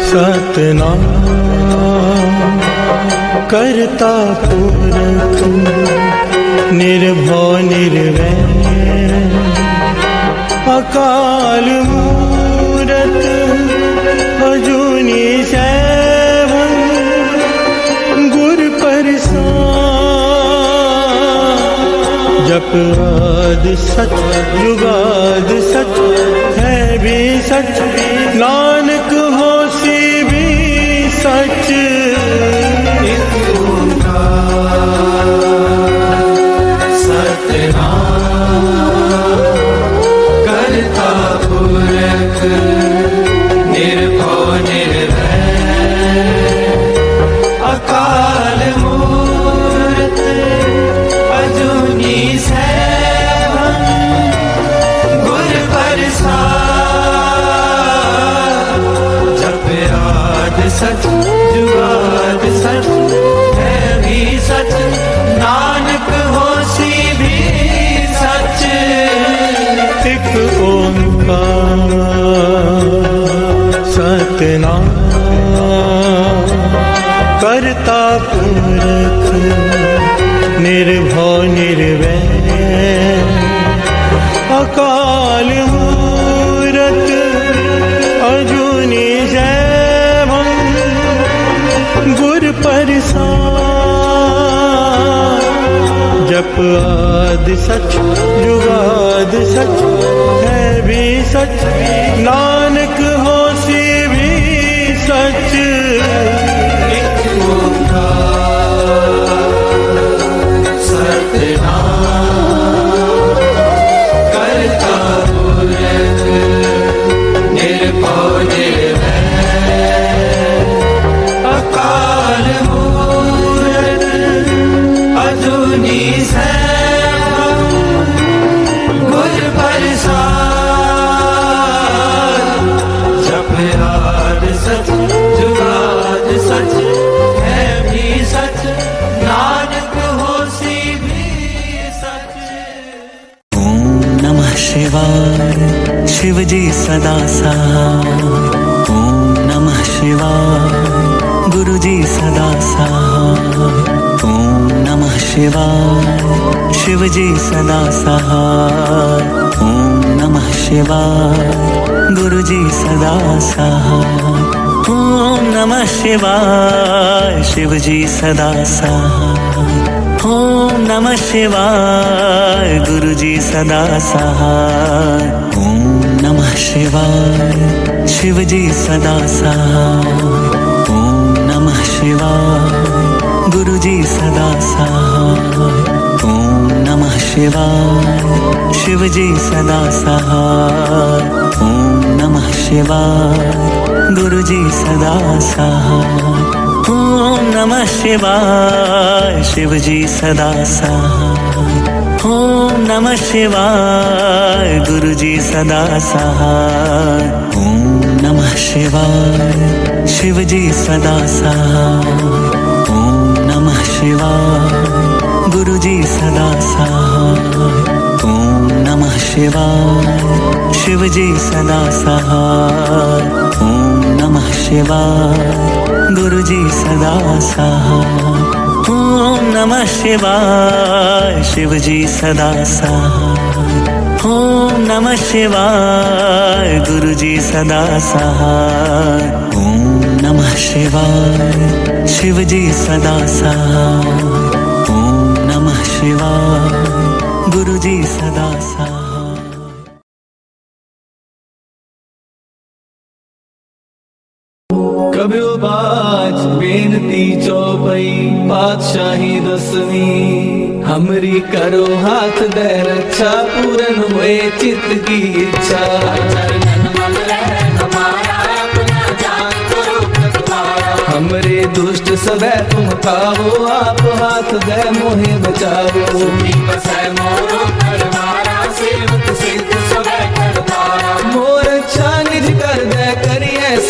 सतनाम करता पुरख निर्भव निर्वैर अकाल मूरत अजूनी सैभं गुर प्रसाद। जप आदि सच जुगाद सच है भी सच, नानक होसी भी सच। सतनाम करता पुरख निर्भव निर्वैर अकाल मूरत अजूनी सैभं गुर प्रसाद। जप आदि सच जुगाद सच है भी सच, नानक होसी भी सच। एक ओंकार सतनाम करता पुरख निर्भव निर्वैर अकाल मूरत अजूनी सैभं गुर प्रसाद। जप आदि सच जुगाद सच है भी सच, नानक होसी भी सच। एक ओंकार सतनाम करता पुरख निर्भव निर्वैर अकाल मूरत अजूनी सैभं गुर प्रसाद। जप आदि सच जुगाद सच है भी सच, नानक होसी भी सच। ओम नमः शिवाय शिव जी सदा सहाय। ओम नमः शिवाय गुरु जी सदा सहाय। ओम नमः शिवाय शिव जी सदा सहाय। ओम नमः शिवाय गुरु जी सदा सहाय। ओम नमः शिवाय शिव जी सदा सहाय। ओम नमः शिवाय गुरु जी सदा सहाय। ओम नमः शिवाय शिव जी सदा सहाय। ओम नमः शिवाय गुरु जी सदा सहाय। ओम नमः शिवाय शिव जी सदा सहाय। ओम नमः शिवाय गुरु जी सदा सहाय। ओम नमः शिवाय शिव जी सदा सहाय। ओम नमः शिवाय गुरु जी सदा सहाय। ओम नमः शिवाय शिव जी सदा सहाय। ओम नमः शिवाय गुरु जी सदा सहाय। ओम नमः शिवाय शिव जी सदा सहाय। ओम नमः शिवाय गुरु जी सदा सहाय। ओम नमः शिवाय शिव जी सदा सहाय। ओम नमः शिवाय गुरु जी सदा सहाय। ओम नमः शिवाय शिव जी सदा सहाय। ओम नमः शिवाय गुरु जी सदा सहाय। कब्यो बाज बेनती चौपई पातशाही दसवीं, हमरी करो हाथ दे रक्षा पूरन हुए चित्त की इच्छा। हमरे दुष्ट सदै तुम खाओ, आप हाथ दे मोहे बचाओ। मोर छानी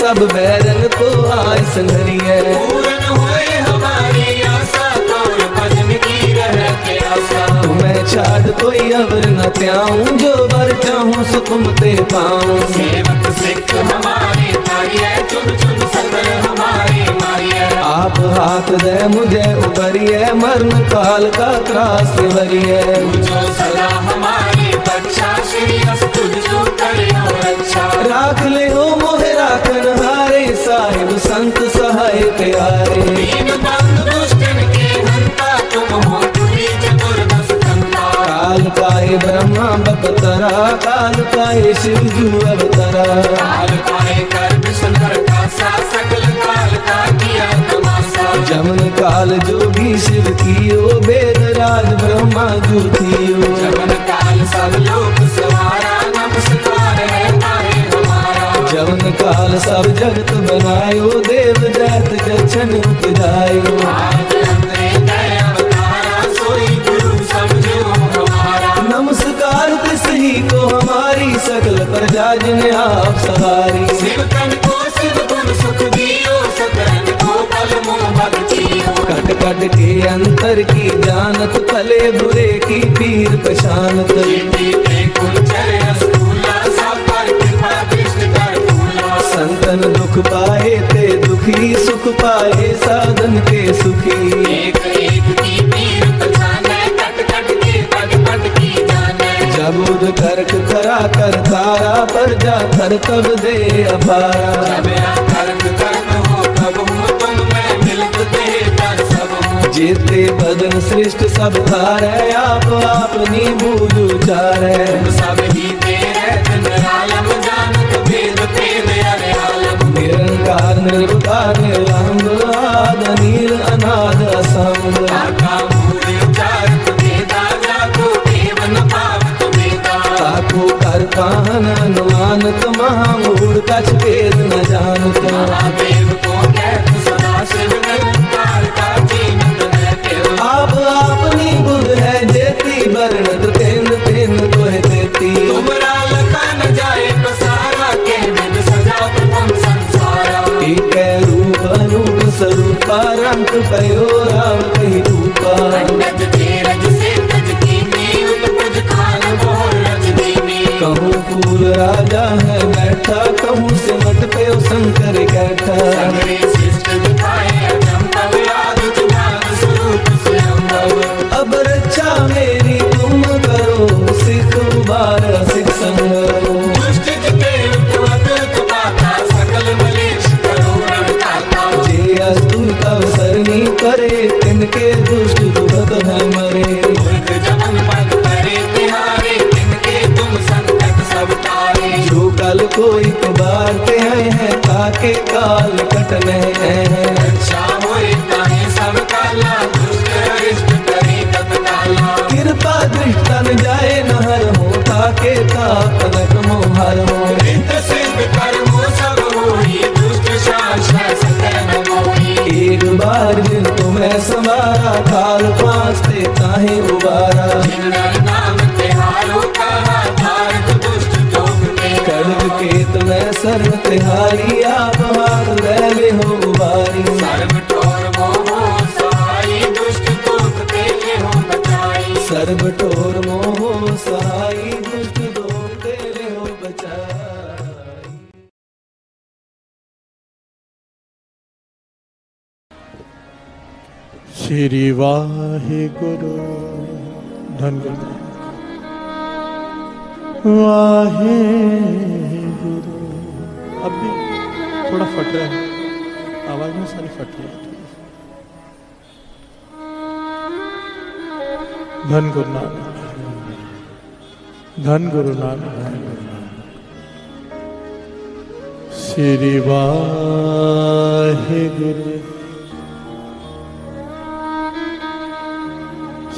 सब बैरन को आय संघरिए। पूर्ण हुए हमारी आशा, तोर भजन की रहते आशा। तुम्हें छाड़ कोई अवर न त्याऊं, जो बर चाहूं सो तुम ते पाऊं। सेवक सिख हमारे तारिये, चुन चुन सकल हमारे मारिये। आप हाथ दे मुझे उबरिए, मरण काल का त्रास वरिए। जो सदा हमारी रक्षा, श्री अस तुझो करियो रक्षा। राख ले हो मोहे राखन हारे, साहिब संत सहाय प्यारे। दीन बंधु दुष्टन के हंता, तुम हो तुरी चतुर्दश कंता। काल काहे ब्रह्मा बपतरा, काल काहे शिव जू अवतरा। काल काहे कर विष्णु का सा, सकल काल का किया तमाशा। जमन काल जो भी शिव कियो, वेद राज ब्रह्मा जू थियो। जमन काल सब लोक सवारा, नमस्कार है तारे हमारा। जमन काल सब जगत बनायो, देव दैत जछन उपजायो। आज अंतरे दया अवतारा, सोई गुरु समझो हमारा। नमस्कार तिसही को हमारी, सकल प्रजा जिन्हें आप सवारी। शिव तन को शिव गुण सुख दियो, सकरन को बल मोह भक्तियो। कट कट के अंतर की जानत, भले बुरे की पीर पशानत। जीती पे कुंचर रसगुल्ला, सब पर कृपा दृष्टि कर फूला। संतन दुख पाए ते दुखी, सुख पाए साधन के सुखी। एक एक की पीर पहचाने, कट कट के पद पद की जाने। जबुद करक करा कर तारा, पर जा थर तब दे अपारा। जब कर्म कर्म हो तब हो, तुम मैं मिलत दे कर सब हो। जेते बदन श्रेष्ठ सब धारे, आप अपनी बूझ उचारे। तुम सब ही तेरे दिन आलम, जानत भेद भेद अरे आलम। निरंकार निर्विकार निरंग, आद नील अनाद असंग। आका मूल उचारत वेदा, जाको देव न पावत वेदा। ताको कर काहन अनुमानत, महामूढ़ कछ भेद न जानत। महादेव को कहत सदा शिव, निरंकार का जीनत रहते। आप अपनी बुध है जेती, बरनत तेन तेन तोहे देती। तुमरा लखा न जाए पसारा, के विद सजा प्रथम संसारा। एक रूप अनूप स्वरूपा, रंग पयो राम कही रूपा। पंडित धीरज से तज कीनी, उपज खान मोर रजनीनी। कहूँ फूल राजा है बैठा, कहूँ सिमट पे शंकर कैठा। सगरे शिष्ट दिखाए अचंभव, आदि जुबान स्वरूप स्वयंभव। अब रक्षा मेरी तुम करो, सिख उबार सिख संगरो। दुष्ट जिते उपवत पाता, सकल मलेश करो रणदाता। जे अस्तुत अवसरनी करे, तिनके दुष्ट दुखत है मरे। मूर्ख जमन पद परे तिहारे, तिनके तुम संकट सब तारे। जो कल कोई कुबारते हैं, ताके काल कटने हैं। रक्षा होए ताहे सब काला, दुष्ट अरिष्ट करे तत्काला। कृपा दृष्टन जाए नहर हो, ताके तापनक मोहर हो। रिद्ध सिद्ध कर्मो सब होई, दुष्ट शासन सकल मोही। एक बार जिन तुम्हें समारा, काल पांचते ताहे उबारा। जिनर नाम तिहारो कहा, भारत दुष्ट जोग के। खड्ग केत में सर्व तिहारी, आप हाथ ले ले हो उबारी। सर्व ठोर मोहो सहाई, दुष्ट दूत तेले हो बचाई। सर्व ठोर मोह सहाई, दुष्ट दोष तेरे हो बचाई। श्री वाहिगुरु धन गुरु वाहिगुरु। अब भी थोड़ा फट रहा है, आवाज में सारी फट रही है। धन गुरु नानक, धन गुरु नानक। श्री वाहिगुरु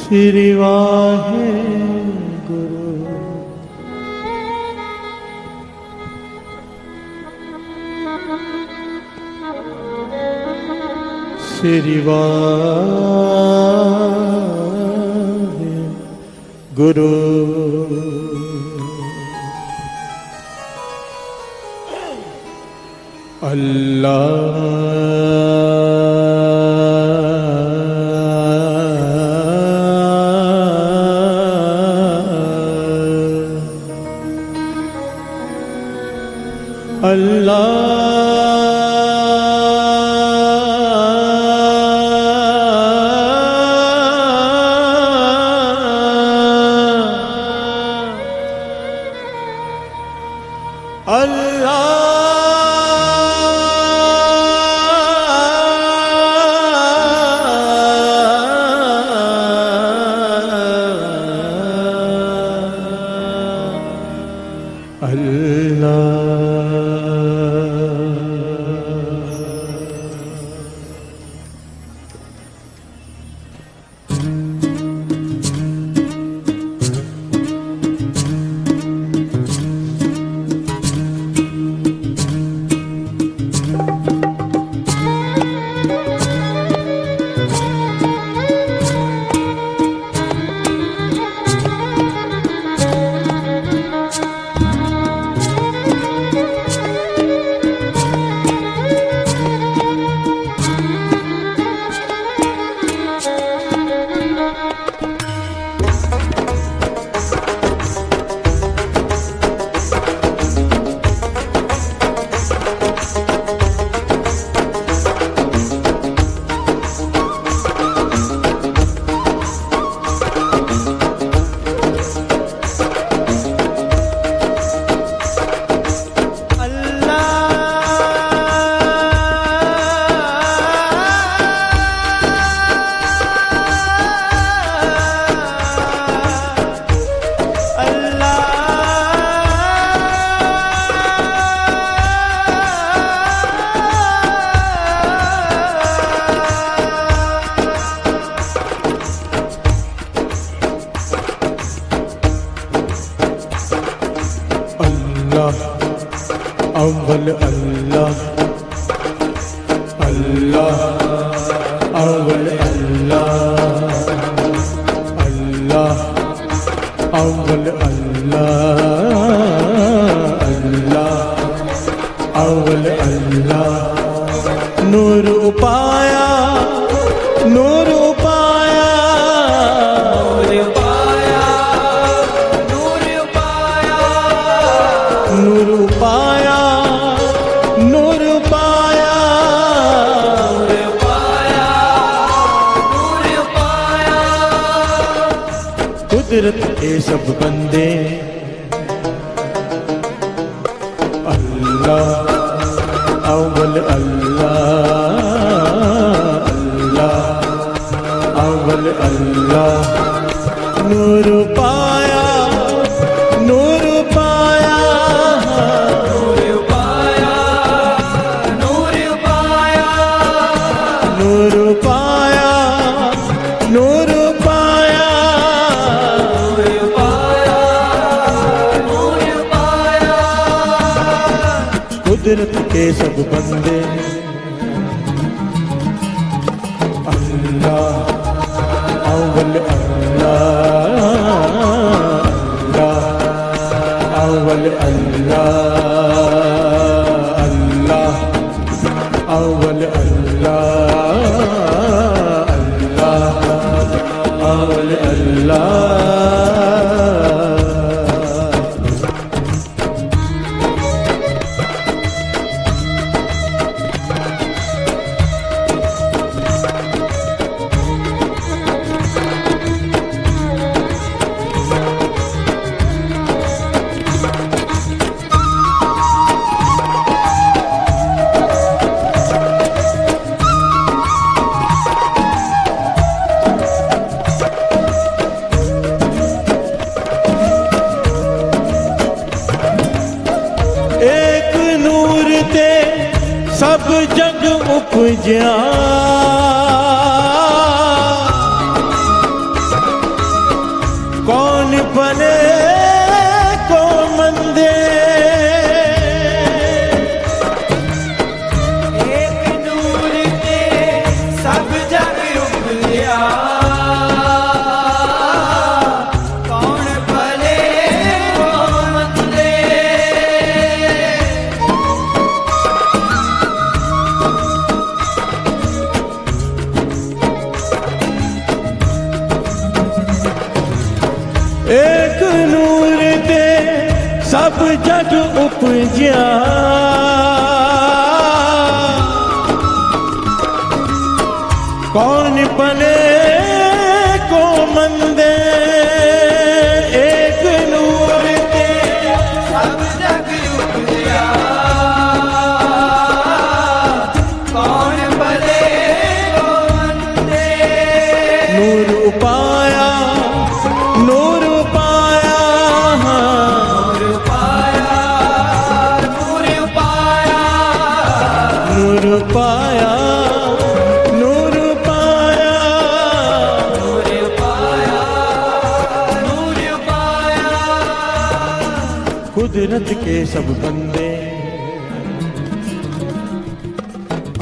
श्री वाहिगुरु। श्री वाहिगुरु। अव्वल अल्लाह अल्लाह अव्वल अल्लाह अल्लाह अव्वल अल्लाह अल्लाह अव्वल अल्लाह नूर उपाया नूर उपाया नूर पाया नूर पाया कुदरत के सब बंदे अल्लाह अव्वल अल्लाह अल्लाह अव्वल अल्लाह नूर पाया नूर पाया नूर पाया नूर पाया कुदरत के सब बंदे अल्लाह अव्वल अल्लाह अल्लाह अव्वल अल्लाह अल्लाह अव्वल अल्लाह अल्लाह अव्वल अल्लाह सब जग उपजा कौन बने को मंदे एक नूर ते सब जग उपजा कौन भले को मंदे जग उपजा कौन पले को मंदे एक नूर ते सब जग उपजा कौन भले को वंदे नूर उपाया नूर उपाया नूर पाया नूर पाया नूर पाया नूर पाया नूर पाया नूर पाया कुदरत के सब बंदे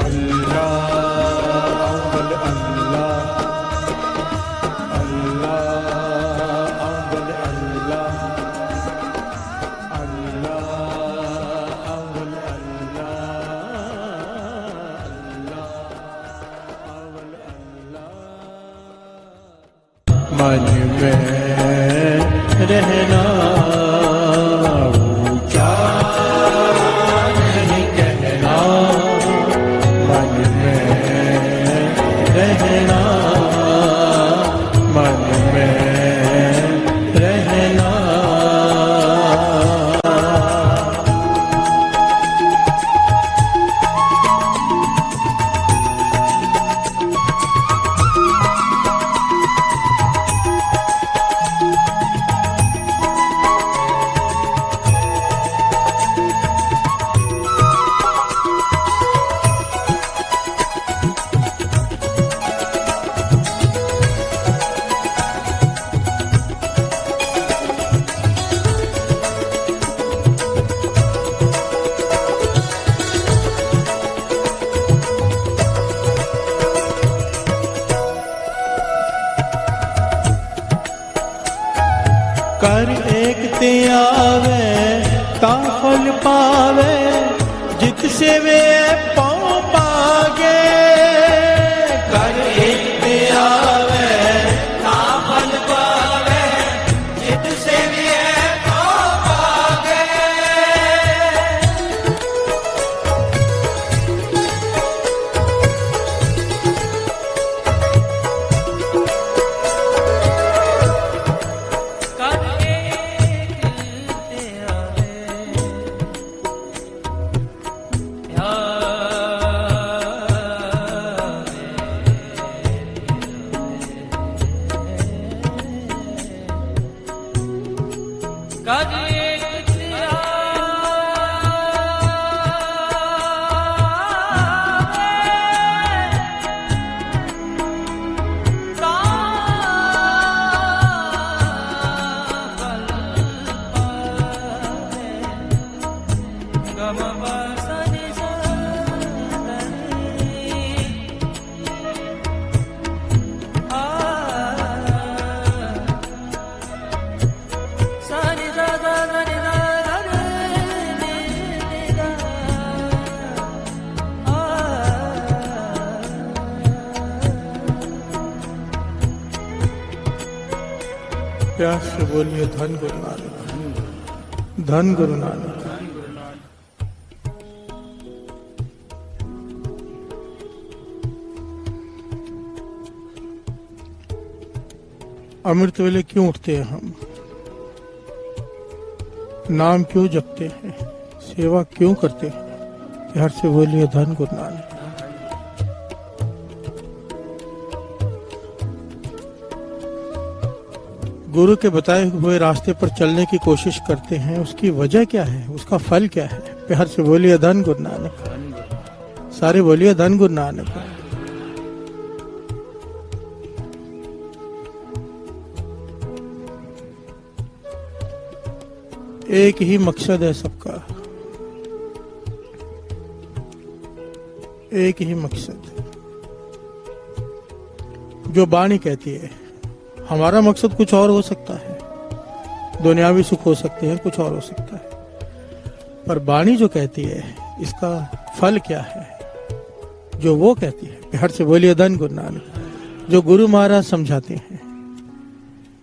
अल्लाह अव्वल अल्लाह अल्लाह अव्वल अल्लाह अल्लाह अव्वल अल्लाह अव्वल अल्लाह मन में रहना ऊंचा नहीं कहना मन में रहना मन में रहना कर एक ते आवे ता फल पावे जित से वे पाँव पागे कर एक ते आवे ता फल पावे जित से वे पाँव पागे प्यार से बोलिए धन गुरु नानक धन गुरु नानक। अमृत वेले क्यों उठते हैं हम, नाम क्यों जपते हैं, सेवा क्यों करते हैं? प्यार से बोलिए धन गुरु नानक। गुरु के बताए हुए रास्ते पर चलने की कोशिश करते हैं, उसकी वजह क्या है, उसका फल क्या है? प्यार से बोलिए धन गुरु नानक। सारे बोलिए धन गुरु नानक। एक ही मकसद है सबका, एक ही मकसद जो बाणी कहती है। हमारा मकसद कुछ और हो सकता है, दुनियावी सुख हो सकते हैं, कुछ और हो सकता है, पर बाणी जो कहती है इसका फल क्या है, जो वो कहती है। प्यार से बोलिए धन गुरु नानक। जो गुरु महाराज समझाते हैं,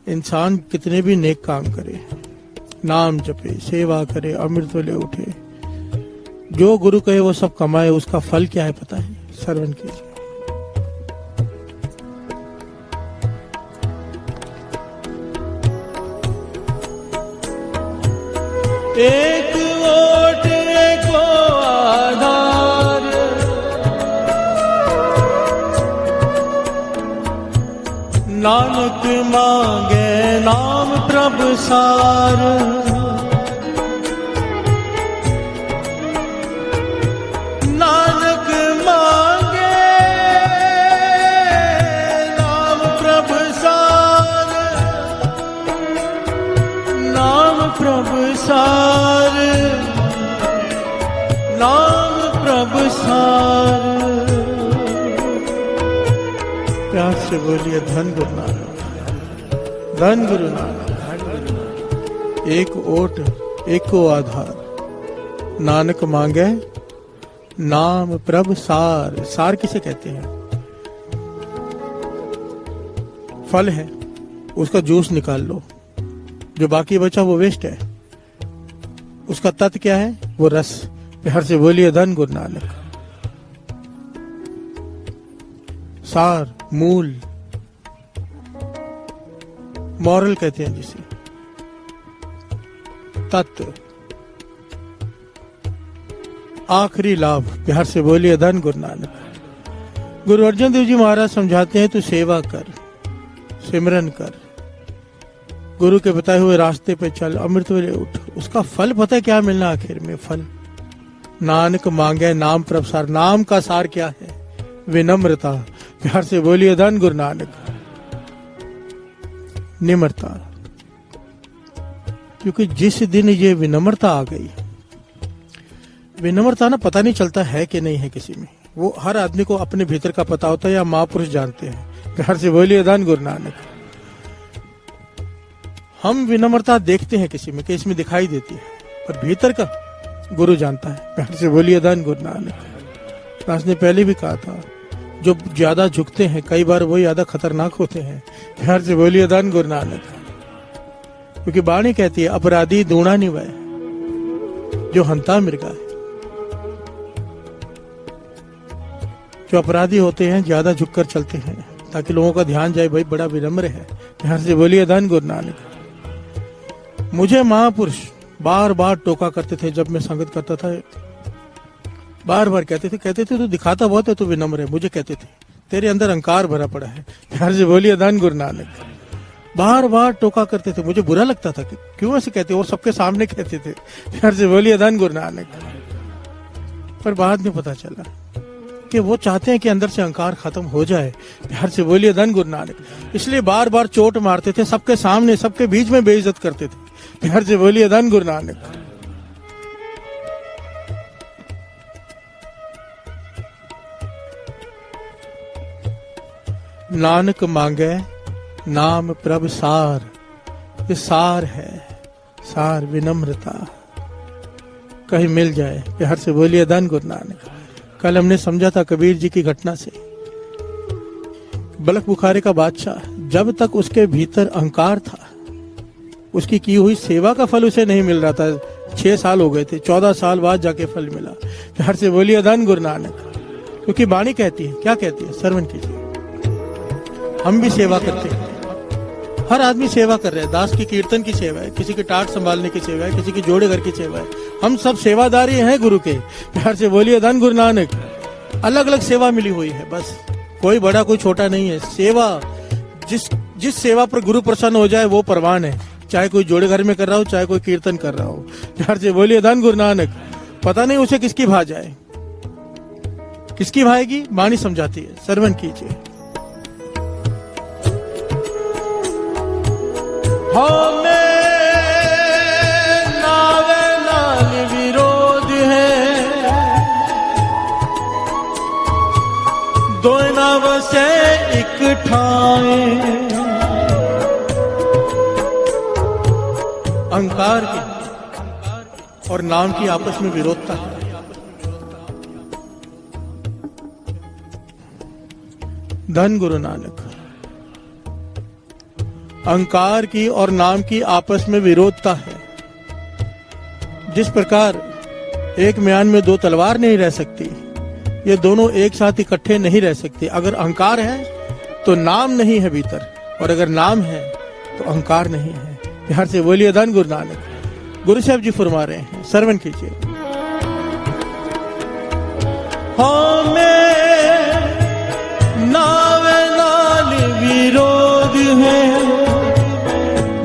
इंसान कितने भी नेक काम करे, नाम जपे, सेवा करे, अमृत ले उठे, जो गुरु कहे वो सब कमाए, उसका फल क्या है पता है? श्रवण कीजिए। एक ओट एको आधार, नानक मांगे नाम प्रभु सार, नानक मांगे नाम प्रभु सार, नाम प्रभु सार, नाम प्रभु सार। प्यार से बोलिए धन गुरु नानक, धन गुरु नानक, धन गुरु नानक। एक ओट एको आधार, नानक मांगे नाम प्रभु सार। सार किसे कहते हैं? फल है, उसका जूस निकाल लो, जो बाकी बचा वो वेस्ट है। उसका तत्व क्या है? वो रस। प्यार से बोलिए धन गुरु नानक। सार, मूल, मॉरल कहते हैं जिसे, तत्व, आखिरी लाभ। प्यार से बोलिए धन गुरु नानक। गुरु अर्जन देव जी महाराज समझाते हैं, तू सेवा कर, सिमरन कर, गुरु के बताए हुए रास्ते पे चल, अमृत वेले उठ। उसका फल पता है क्या मिलना आखिर में? फल। नानक मांगे नाम प्रभु सार। नाम का सार क्या है? विनम्रता। प्यार से बोलिए धन गुरु नानक। निम्रता। क्योंकि जिस दिन ये विनम्रता आ गई, विनम्रता ना पता नहीं चलता है कि नहीं है किसी में, वो हर आदमी को अपने भीतर का पता होता है, या महापुरुष जानते हैं। प्यार से बोलिए धन गुरु नानक। हम विनम्रता देखते हैं किसी में कि इसमें दिखाई देती है, पर भीतर का गुरु जानता है। प्यार से बोलिए धन गुरु नानक। दास ने पहले भी कहा था, जो ज्यादा झुकते हैं कई बार वो ज्यादा खतरनाक होते हैं। प्यार से बोलिए धन गुरु नानक। क्योंकि वाणी कहती है, अपराधी दूना नहीं वह जो हंता मिर्गा है। जो अपराधी होते हैं ज्यादा झुककर चलते हैं, ताकि लोगों का ध्यान जाए, भाई बड़ा विनम्र है। प्यार से बोलिए धन गुरु नानक। मुझे महापुरुष बार बार टोका करते थे जब मैं संगत करता था, बार बार कहते थे तू दिखाता बहुत है, तू विनम्र है। मुझे कहते थे, तेरे अंदर अहंकार भरा पड़ा है। प्यार से बोलिए धन गुरु नानक। बार बार टोका करते थे, मुझे बुरा लगता था कि क्यों ऐसे कहते, और सबके सामने कहते थे। प्यार से बोलिए धन गुरु नानक। पर बाद में पता चला कि वो चाहते हैं कि अंदर से अहंकार खत्म हो जाए। प्यार से बोलिए धन गुरु नानक। इसलिए बार बार चोट मारते थे, सबके सामने, सबके बीच में बेइज्जत करते थे। प्यार से बोलिए धन गुरु नानक। नानक मांगे नाम प्रभु सार। ये सार है, सार विनम्रता कहीं मिल जाए। प्यार से बोलिए धन गुरु नानक। कल हमने समझा था कबीर जी की घटना से, बलख बुखारे का बादशाह, जब तक उसके भीतर अहंकार था, उसकी की हुई सेवा का फल उसे नहीं मिल रहा था। 6 साल हो गए थे, 14 साल बाद जाके फल मिला। प्यार से बोलिए धन गुरु नानक। क्योंकि वाणी कहती है, क्या कहती है? श्रवण कीजिए। हम भी सेवा करते हैं, हर आदमी सेवा कर रहे हैं। दास की कीर्तन की सेवा है, किसी की टाट संभालने की सेवा है, किसी की जोड़े घर की सेवा है। हम सब सेवादारी हैं गुरु के। प्यार से बोलिए धन गुरु नानक। अलग अलग सेवा मिली हुई है, बस कोई बड़ा कोई छोटा नहीं है। सेवा जिस सेवा पर गुरु प्रसन्न हो जाए वो परवान है, चाहे कोई जोड़े घर में कर रहा हो, चाहे कोई कीर्तन कर रहा हो। प्यार से बोलिए धन गुरु नानक। पता नहीं उसे किसकी भा जाए, किसकी भाएगी, वाणी समझाती है। श्रवण कीजिए। नावे नाल विरोध है, दो नाव से एक ठाए। अहंकार की और नाम की आपस में विरोधता है। धन गुरु नानक। अहंकार की और नाम की आपस में विरोधता है। जिस प्रकार एक म्यान में दो तलवार नहीं रह सकती, ये दोनों एक साथ इकट्ठे नहीं रह सकते। अगर अहंकार है तो नाम नहीं है भीतर, और अगर नाम है तो अहंकार नहीं है। बिहार से बोलिए धन गुरु नानक। गुरु साहब जी फरमा रहे हैं, श्रवण कीजिए। नावे नाल विरोध है,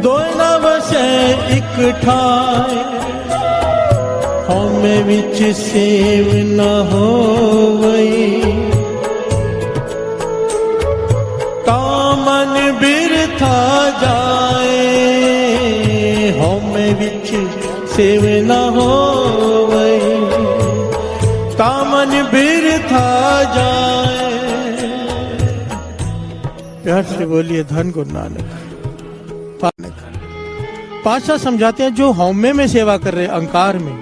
दो नव से एक ठाए, हमें विच सेव न होवई, तामन बिरथा जाए, हमें विच सेव न होवई, तामन बिरथा जाए। प्यार से बोलिए धन गुरु नानक। पातशाह समझाते हैं जो हौमे में सेवा कर रहे अहंकार में,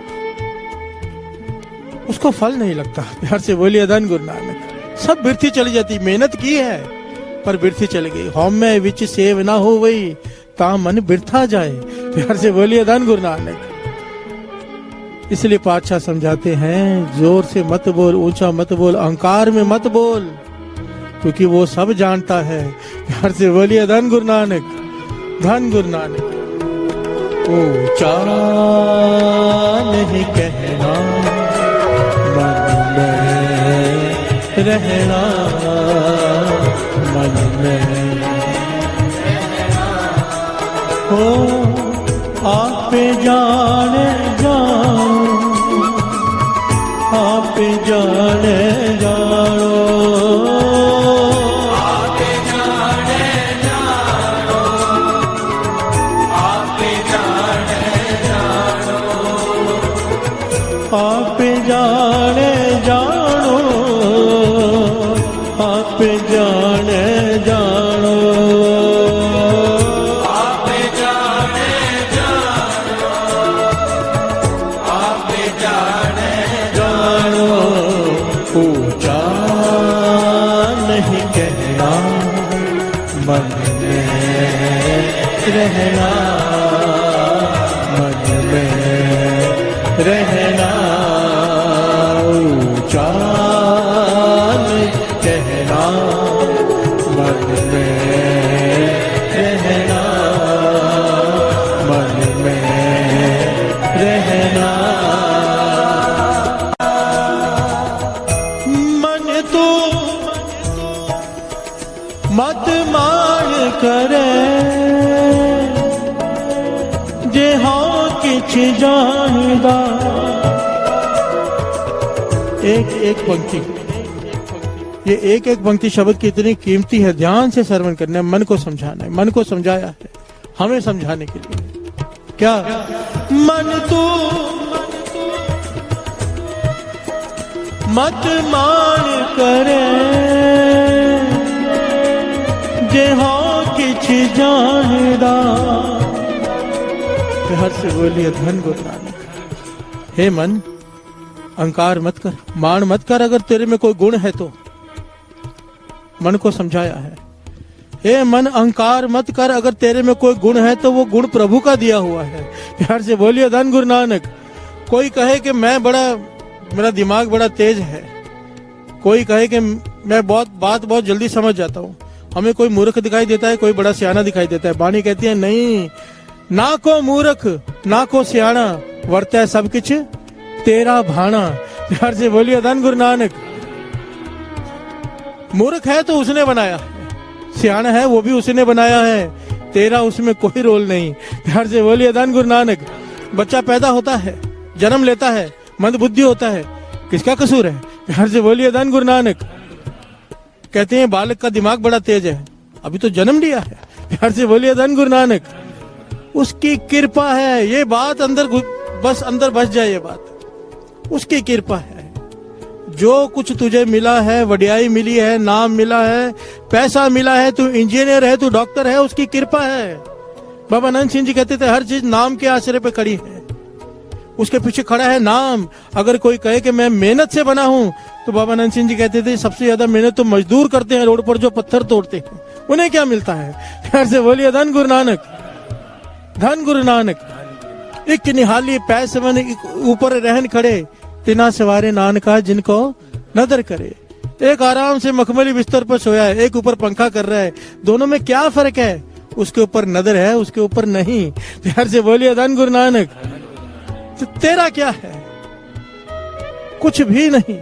उसको फल नहीं लगता। प्यार से बोलिए धन गुरु नानक। सब बिरथी चली जाती, मेहनत की है पर बिरथी चली गई। हौमे विच सेव ना हो वही, ता मन बिरथा जाए। प्यार से बोलिए धन गुरु नानक। इसलिए पातशाह समझाते हैं जोर से मत बोल, ऊंचा मत बोल, अहंकार में मत बोल, क्योंकि वो सब जानता है। प्यार से बोलिए धन गुरु नानक। धन गुरु नानक। ऊंचा नहीं कहना, मन में रहना, मन में हो आप जाने जानो, आप जाने जानो, आप जाने जानो, आप जाने जानो, आप जाने जानो, आप जाने जानो, आप जाने जानो, आप जाने जानो। ऊंचा नहीं कहना, मन में रहना, मन में रहना। ऊंचा नहीं कहना, मन में रहना, मन में रहना। मन तो मत मान करे, जे हाँ किछ जानदा। एक पंक्ति, ये एक पंक्ति शब्द की इतनी कीमती है, ध्यान से श्रवण करना है, मन को समझाना है। मन को समझाया है हमें समझाने के लिए। क्या मन तो मत मान करे, जे हाँ किछ जानदा। हर से बोलिए धन गुरु नानक। हे मन, अहंकार मत कर, मान मत कर। अगर तेरे में कोई गुण है तो मन को समझाया है। हे मन, अहंकार मत कर। अगर तेरे में कोई गुण है तो वो गुण प्रभु का दिया हुआ है। प्यार से बोलिए धन गुरु नानक। कोई कहे कि मेरा दिमाग बड़ा तेज है, कोई कहे कि मैं बात बहुत जल्दी समझ जाता हूँ, हमें कोई मूर्ख दिखाई देता है, कोई बड़ा सियाना दिखाई देता है। वाणी कहती है नहीं, ना को मूर्ख ना को सियाना, वर्तै सब कुछ तेरा भाना। प्यार से बोलिए धन गुरु नानक। मूर्ख है तो उसने बनाया है, सियाना है वो भी उसने बनाया है, तेरा उसमें कोई रोल नहीं। प्यार से बोलिए धन गुरु नानक। बच्चा पैदा होता है, जन्म लेता है, मंद बुद्धि होता है, किसका कसूर है? प्यार से बोलिए धन गुरु नानक। कहते हैं बालक का दिमाग बड़ा तेज है, अभी तो जन्म लिया है। प्यार से बोलिए धन गुरु नानक। उसकी कृपा है, ये बात अंदर बस जाए, ये बात उसकी कृपा है। जो कुछ तुझे मिला है, वडियाई मिली है, नाम मिला है, पैसा मिला है, तू इंजीनियर है, तू डॉक्टर है, उसकी कृपा है। बाबा नंद सिंह जी कहते थे हर चीज नाम के आश्रय पे खड़ी है, उसके पीछे खड़ा है नाम। अगर कोई कहे कि मैं मेहनत से बना हूं, तो बाबा नंद सिंह जी कहते थे सबसे ज्यादा मेहनत तो मजदूर करते हैं रोड पर जो पत्थर तोड़ते हैं, उन्हें क्या मिलता है? प्यार से बोलिए धन गुरु नानक। धन गुरु नानक। एक निहाली पैसवन ऊपर रहन खड़े, तिना सवारे नानका जिनको नदर करे। एक आराम से मखमली बिस्तर पर सोया है, एक ऊपर पंखा कर रहा है, दोनों में क्या फर्क है? उसके ऊपर नदर है, उसके ऊपर नहीं। प्यार से बोलिए धन गुरु नानक। तो तेरा क्या है? कुछ भी नहीं।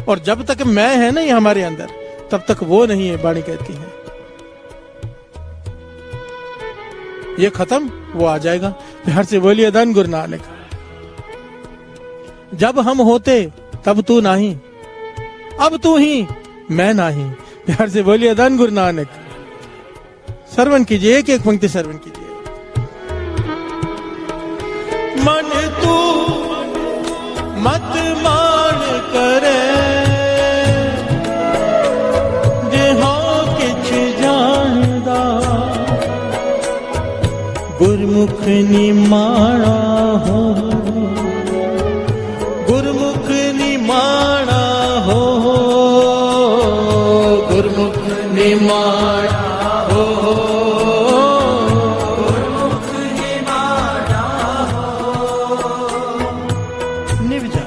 और जब तक मैं है ना ये हमारे अंदर, तब तक वो नहीं है, वाणी कहती है। ये खत्म, वो आ जाएगा। प्यार से बोलिए धन गुरु नानक। जब हम होते तब तू नहीं, अब तू ही मैं नहीं। प्यार से बोलिए धन गुरु नानक। श्रवण कीजिए, एक एक पंक्ति श्रवण कीजिए। मन तू मत मान करे, देहा किछ जानदा, गुरमुख निमाणा हो, गुरमुख निमाणा हो, गुरमुख निमाणा हो, गुरमुख निमाणा हो। निभ जा।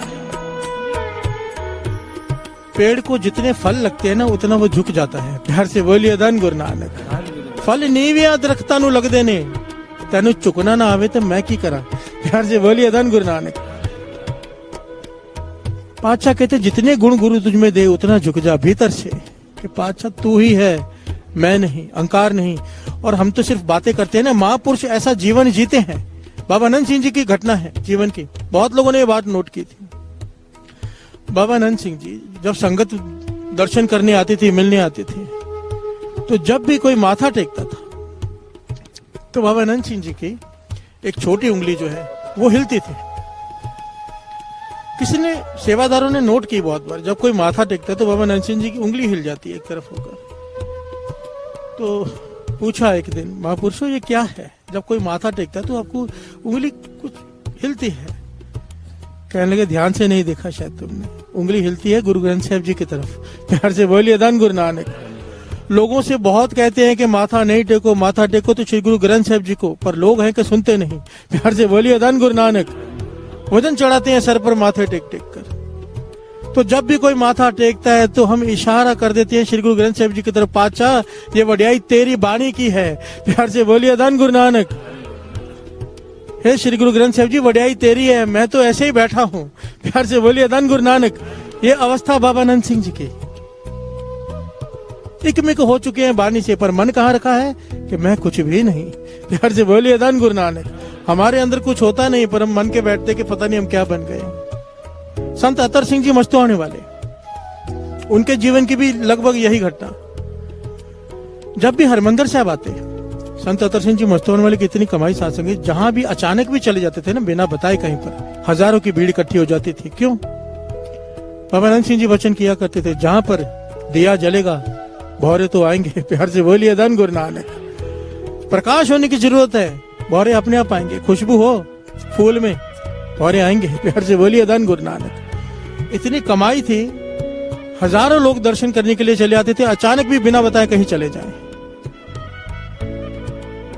पेड़ को जितने फल लगते हैं ना, उतना वो झुक जाता है। प्यार से बोलिए धन गुरु नानक। फल नीवियां दरख्तां नूं लगदे ने, तेनू चुकना ना आवे तो मैं की करा। प्यार से बोलिए धन गुरु नानक। पातशाह कहते जितने गुण गुरु तुझ में दे उतना झुक जा भीतर से, कि पातशाह तू ही है, मैं नहीं, अहंकार नहीं। और हम तो सिर्फ बातें करते हैं ना, महापुरुष ऐसा जीवन जीते हैं। बाबा नंद सिंह जी की घटना है जीवन की, बहुत लोगों ने ये बात नोट की थी। बाबा नंद सिंह जी जब संगत दर्शन करने आती थी, मिलने आती थी, तो जब भी कोई माथा टेकता था तो बाबा नंद सिंह जी की एक छोटी उंगली जो है वो हिलती थी। किसी ने, सेवादारों ने नोट की बहुत बार, जब कोई माथा टेकता है तो बाबा नंद सिंह जी की उंगली हिल जाती है एक तरफ होकर। तो पूछा एक दिन, महापुरुषों ये क्या है? जब कोई माथा टेकता है तो आपको उंगली कुछ हिलती है। कहने लगे ध्यान से नहीं देखा शायद तुमने, उंगली हिलती है गुरु ग्रंथ साहिब जी की तरफ। प्यार से बोलिए धन गुरु नानक। लोगों से बहुत कहते हैं कि माथा नहीं टेको, माथा टेको तो श्री गुरु ग्रंथ साहिब जी को, पर लोग हैं कि सुनते नहीं। प्यार से बोलिए धन गुरु नानक। वजन चढ़ाते हैं सर पर माथे टेक टेक कर। तो जब भी कोई माथा टेकता है तो हम इशारा कर देते हैं श्री गुरु ग्रंथ साहिब जी की तरफ, पातशाह ये वड्याई तेरी बाणी की है। प्यार से बोलिए धन गुरु नानक। हे श्री गुरु ग्रंथ साहिब जी वड्याई तेरी है, मैं तो ऐसे ही बैठा हूँ। प्यार से बोलिए धन गुरु नानक। ये अवस्था बाबा नंद सिंह जी की। इकमिक हो चुके हैं बाणी से, पर मन कहाँ रखा है कि मैं कुछ भी नहीं। प्यार से बोलिए धन गुरु नानक। हमारे अंदर कुछ होता नहीं, पर हम मन के बैठते कि पता नहीं हम क्या बन गए। संत अतर सिंह जी मस्तोआने वाले, उनके जीवन की भी लगभग यही घटना। जब भी हरमंदिर साहब आते, संत अतर सिंह जी मस्तोआने वाले की इतनी कमाई सत्संग, जहां भी अचानक भी चले जाते थे ना, बिना बताए कहीं पर, हजारों की भीड़ इकट्ठी हो जाती थी। क्यों? बाबा नंद सिंह जी वचन किया करते थे, जहां पर दिया जलेगा भौरे तो आएंगे। प्यार से बोलिए धन गुरु नानक। प्रकाश होने की जरूरत है, भौरे अपने आप आएंगे। खुशबू हो फूल में, भौरे आएंगे। प्यार से बोलिए धन गुरु नानक। इतनी कमाई थी, हजारों लोग दर्शन करने के लिए चले आते थे, अचानक भी बिना बताए कहीं चले जाएं।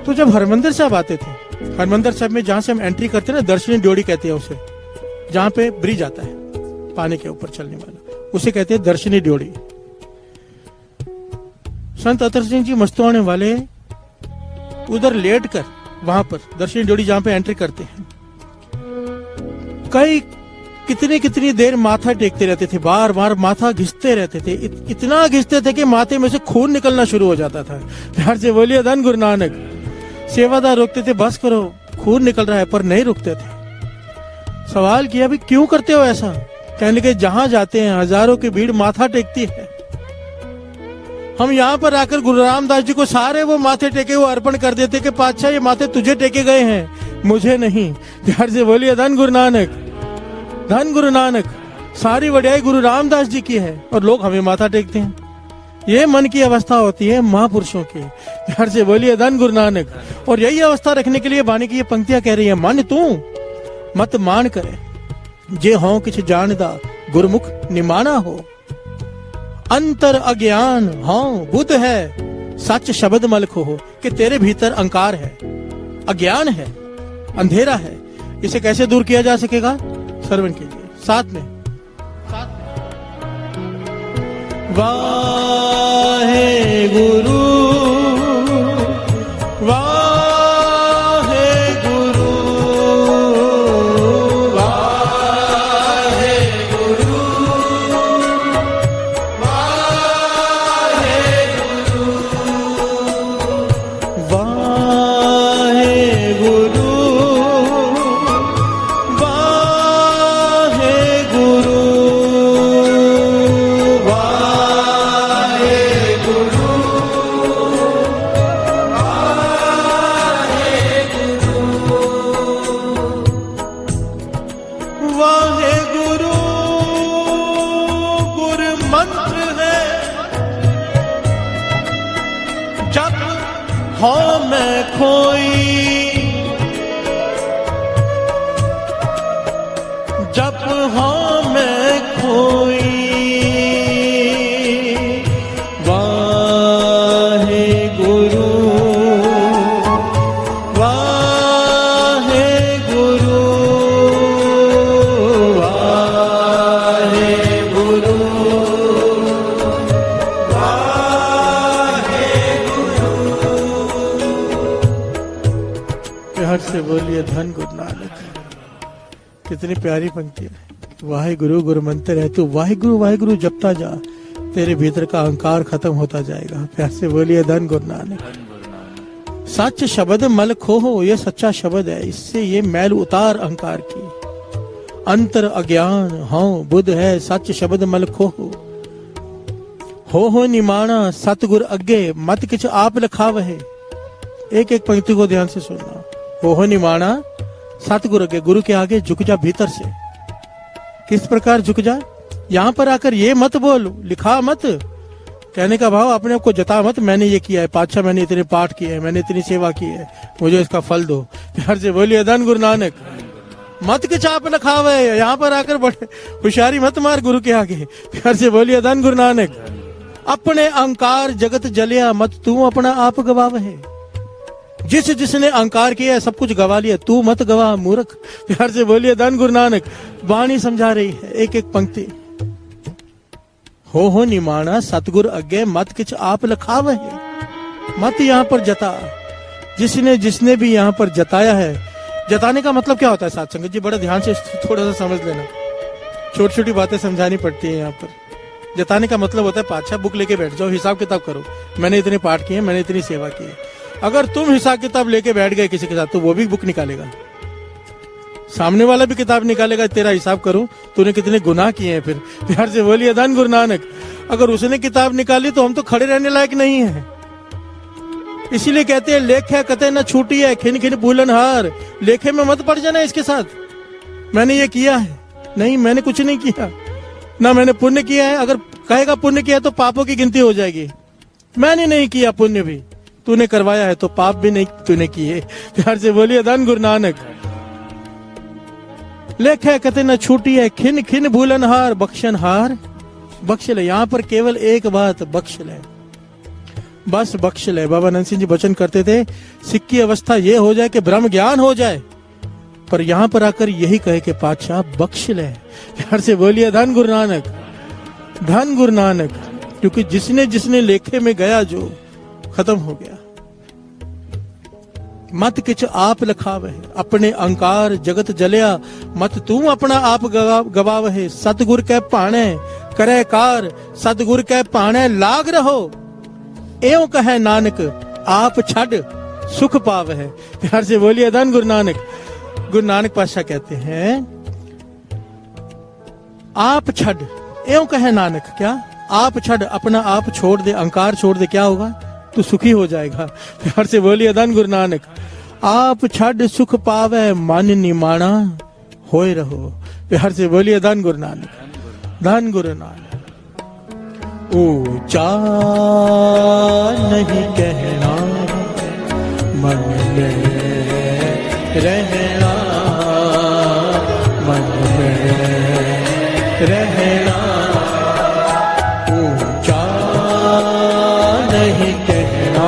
तो जब हरमंदिर साहब आते थे, हरमंदिर साहब में जहां से हम एंट्री करते हैं ना, दर्शनी ड्योढ़ी कहते हैं उसे, जहां पे ब्रिज आता है पानी के ऊपर चलने वाला, उसे कहते हैं दर्शनी ड्योढ़ी। संत अतर सिंह जी मस्तोआने वाले उधर लेट कर, वहां पर दर्शनी ड्योढ़ी जहां पे एंट्री करते हैं, कई कितनी देर माथा टेकते रहते थे, बार बार माथा घिसते रहते थे। इतना घिसते थे कि माथे में से खून निकलना शुरू हो जाता था। प्यार से बोलिए धन गुरु नानक। सेवादार रोकते थे, बस करो खून निकल रहा है, पर नहीं रुकते थे। सवाल किया, भी क्यों करते हो ऐसा? कहने के जहां जाते हैं हजारों की भीड़ माथा टेकती है, हम यहाँ पर आकर गुरु रामदास जी को सारे वो माथे टेके वो अर्पण कर देते कि पातशाह ये माथे तुझे टेके गए हैं, मुझे नहीं। प्यार से बोलिए धन गुरु नानक। धन गुरु नानक। सारी वड्याई गुरु रामदास जी की है और लोग हमें माथा टेकते हैं। ये मन की अवस्था होती है महापुरुषों की। प्यार से बोलिए धन गुरु नानक। और यही अवस्था रखने के लिए वाणी की ये पंक्तियां कह रही है, मन तू मत मान करे, जे हों किछ जानदा गुरमुख निमाना हो। अंतर अज्ञान हाँ बुद्ध है, सच शब्द मलख हो, कि तेरे भीतर अंकार है, अज्ञान है, अंधेरा है। इसे कैसे दूर किया जा सकेगा? श्रवण कीजिए साथ में। वाहे गुरु वाहे गुरु वाहे गुरु वाहे गुरु वाहे गुरु वाहे गुरु वाहे गुरु गुर मंत्र है जप हो मैं खोई जप हो मैं खोई वाहे गुरु वाहे गुरु प्यार से बोलिए धन गुरु नानक। कितनी प्यारी पंक्ति है। वाहे गुरु गुरु मंत्र है, तू वाहे गुरु जपता जा, तेरे भीतर का अहंकार खत्म होता जाएगा। प्यार से बोलिए धन गुरु नानक। सच शब्द मल खोहो, ये सच्चा शब्द है, इससे ये मैल उतार अहंकार की। अंतर अज्ञान हाँ बुद्ध है, सच शब्द मल खोहो। हो निमाना सतगुर अगे, मत किछ आप लखाव है। एक एक पंक्ति को ध्यान से सुनना। हो निमाना सतगुरु अगे, गुरु के आगे झुक जा भीतर से। किस प्रकार झुक जा? यहां पर आकर ये मत बोल, लिखा मत। कहने का भाव अपने आप को जता मत, मैंने ये किया है, पातशाह मैंने इतने पाठ किए हैं, मैंने इतनी सेवा की है, मुझे इसका फल दो। प्यार से बोलिए धन गुरु नानक। मत के चाप न खावे, यहाँ पर आकर बड़े होशियारी मत मार गुरु के आगे। प्यार से बोलिए धन गुरु नानक। अपने अहंकार जगत जलिया, मत तू अपना आप गवाव है। जिसने अहंकार किया है सब कुछ गवा लिया, तू मत गवा मूर्ख। प्यार से बोलिए धन गुरु नानक। वाणी समझा रही है एक एक पंक्ति। हो निमाना सतगुर अगे, मत किछ आप लखाव है। मत यहाँ पर जता। जिसने भी यहाँ पर जताया है, जताने का मतलब क्या होता है साथ संगत जी? बड़ा ध्यान से थोड़ा सा समझ लेना, छोटी छोटी बातें समझानी पड़ती है यहाँ पर। जताने का मतलब होता है पातशाह बुक लेके बैठ जाओ, हिसाब किताब करो, मैंने इतने पाठ किए, मैंने इतनी सेवा की। अगर तुम हिसाब किताब लेके बैठ गए किसी के साथ, तो वो भी बुक निकालेगा, सामने वाला भी किताब निकालेगा, तेरा हिसाब करूं तूने कितने गुनाह किए हैं। फिर प्यार से बोलिए धन गुरु नानक। अगर उसने किताब निकाली तो हम तो खड़े रहने लायक नहीं है। इसीलिए कहते हैं लेखे कते न छूटी है, खिन खिन भूलन हार। लेखे में मत पड़ जाना इसके साथ, मैंने ये किया है। नहीं, मैंने कुछ नहीं किया, ना मैंने पुण्य किया है। अगर कहेगा पुण्य किया तो पापों की गिनती हो जाएगी। मैंने नहीं किया पुण्य भी, तूने करवाया है, तो पाप भी नहीं तूने किए। प्यार से बोलिए धन गुरु नानक। लेखे कते न छूटी है, खिन खिन भूलन हार। बख्शन हार, बख्श ले। यहाँ पर केवल एक बात, बख्श ले, बस बख्श ले। बाबा नंद सिंह जी वचन करते थे, सिक्की अवस्था ये हो जाए कि ब्रह्म ज्ञान हो जाए, पर यहाँ पर आकर यही कहे कि पातशाह बख्श ले। प्यार से बोलिए धन गुरु नानक, धन गुरु नानक। क्योंकि जिसने लेखे में गया जो खत्म हो गया। मत किछ आप लखाव है, अपने अहंकार जगत जलिया, मत तू अपना आप गवाव है। सतगुर के पाणे करे कार, सतगुर के पाणे लाग रहो। एवं कहे नानक आप छड़ सुख पाव है। प्यार से बोलिए धन गुरु नानक। गुरु नानक पातशाह कहते हैं आप छड़, एवं कहे नानक, क्या आप छड़, अपना आप छोड़ दे, अहंकार छोड़ दे, क्या होगा? तू सुखी हो जाएगा। प्यार से बोलिए धन गुरु नानक। आप छड़ सुख पावे, मन निमाना होए रहो। प्यार से बोलिए धन गुरु नानक, धन गुरु नानक। ऊंचा नहीं कहना, मन में रहना, मन में रहना। ऊंचा नहीं कहना,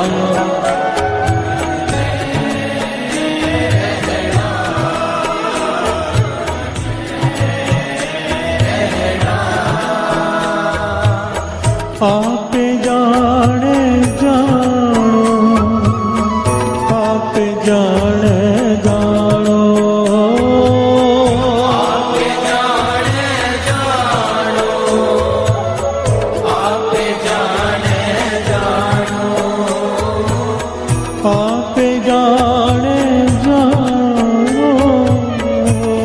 आप जाने जानो, आप जाने जानो, आप जाने जानो, आप जाने जानो, आप जाने जानो,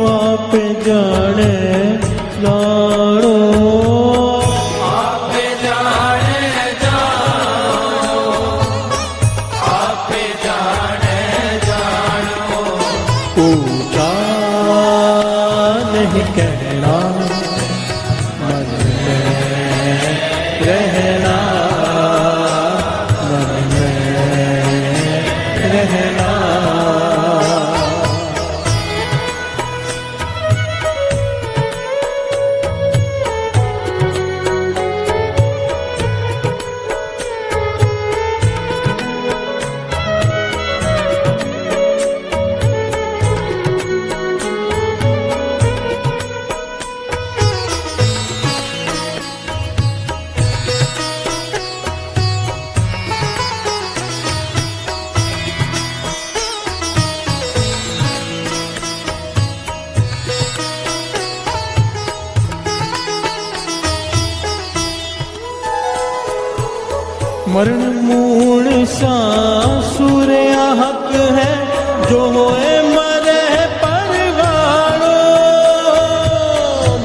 आप जाने जानो, आप जाने जानो, आप जाने जानो। ऊंचा नहीं कहना, मन में रहना, मन में रहना। मरण मूल सासुर हक है, जो होए मरे परवाणो।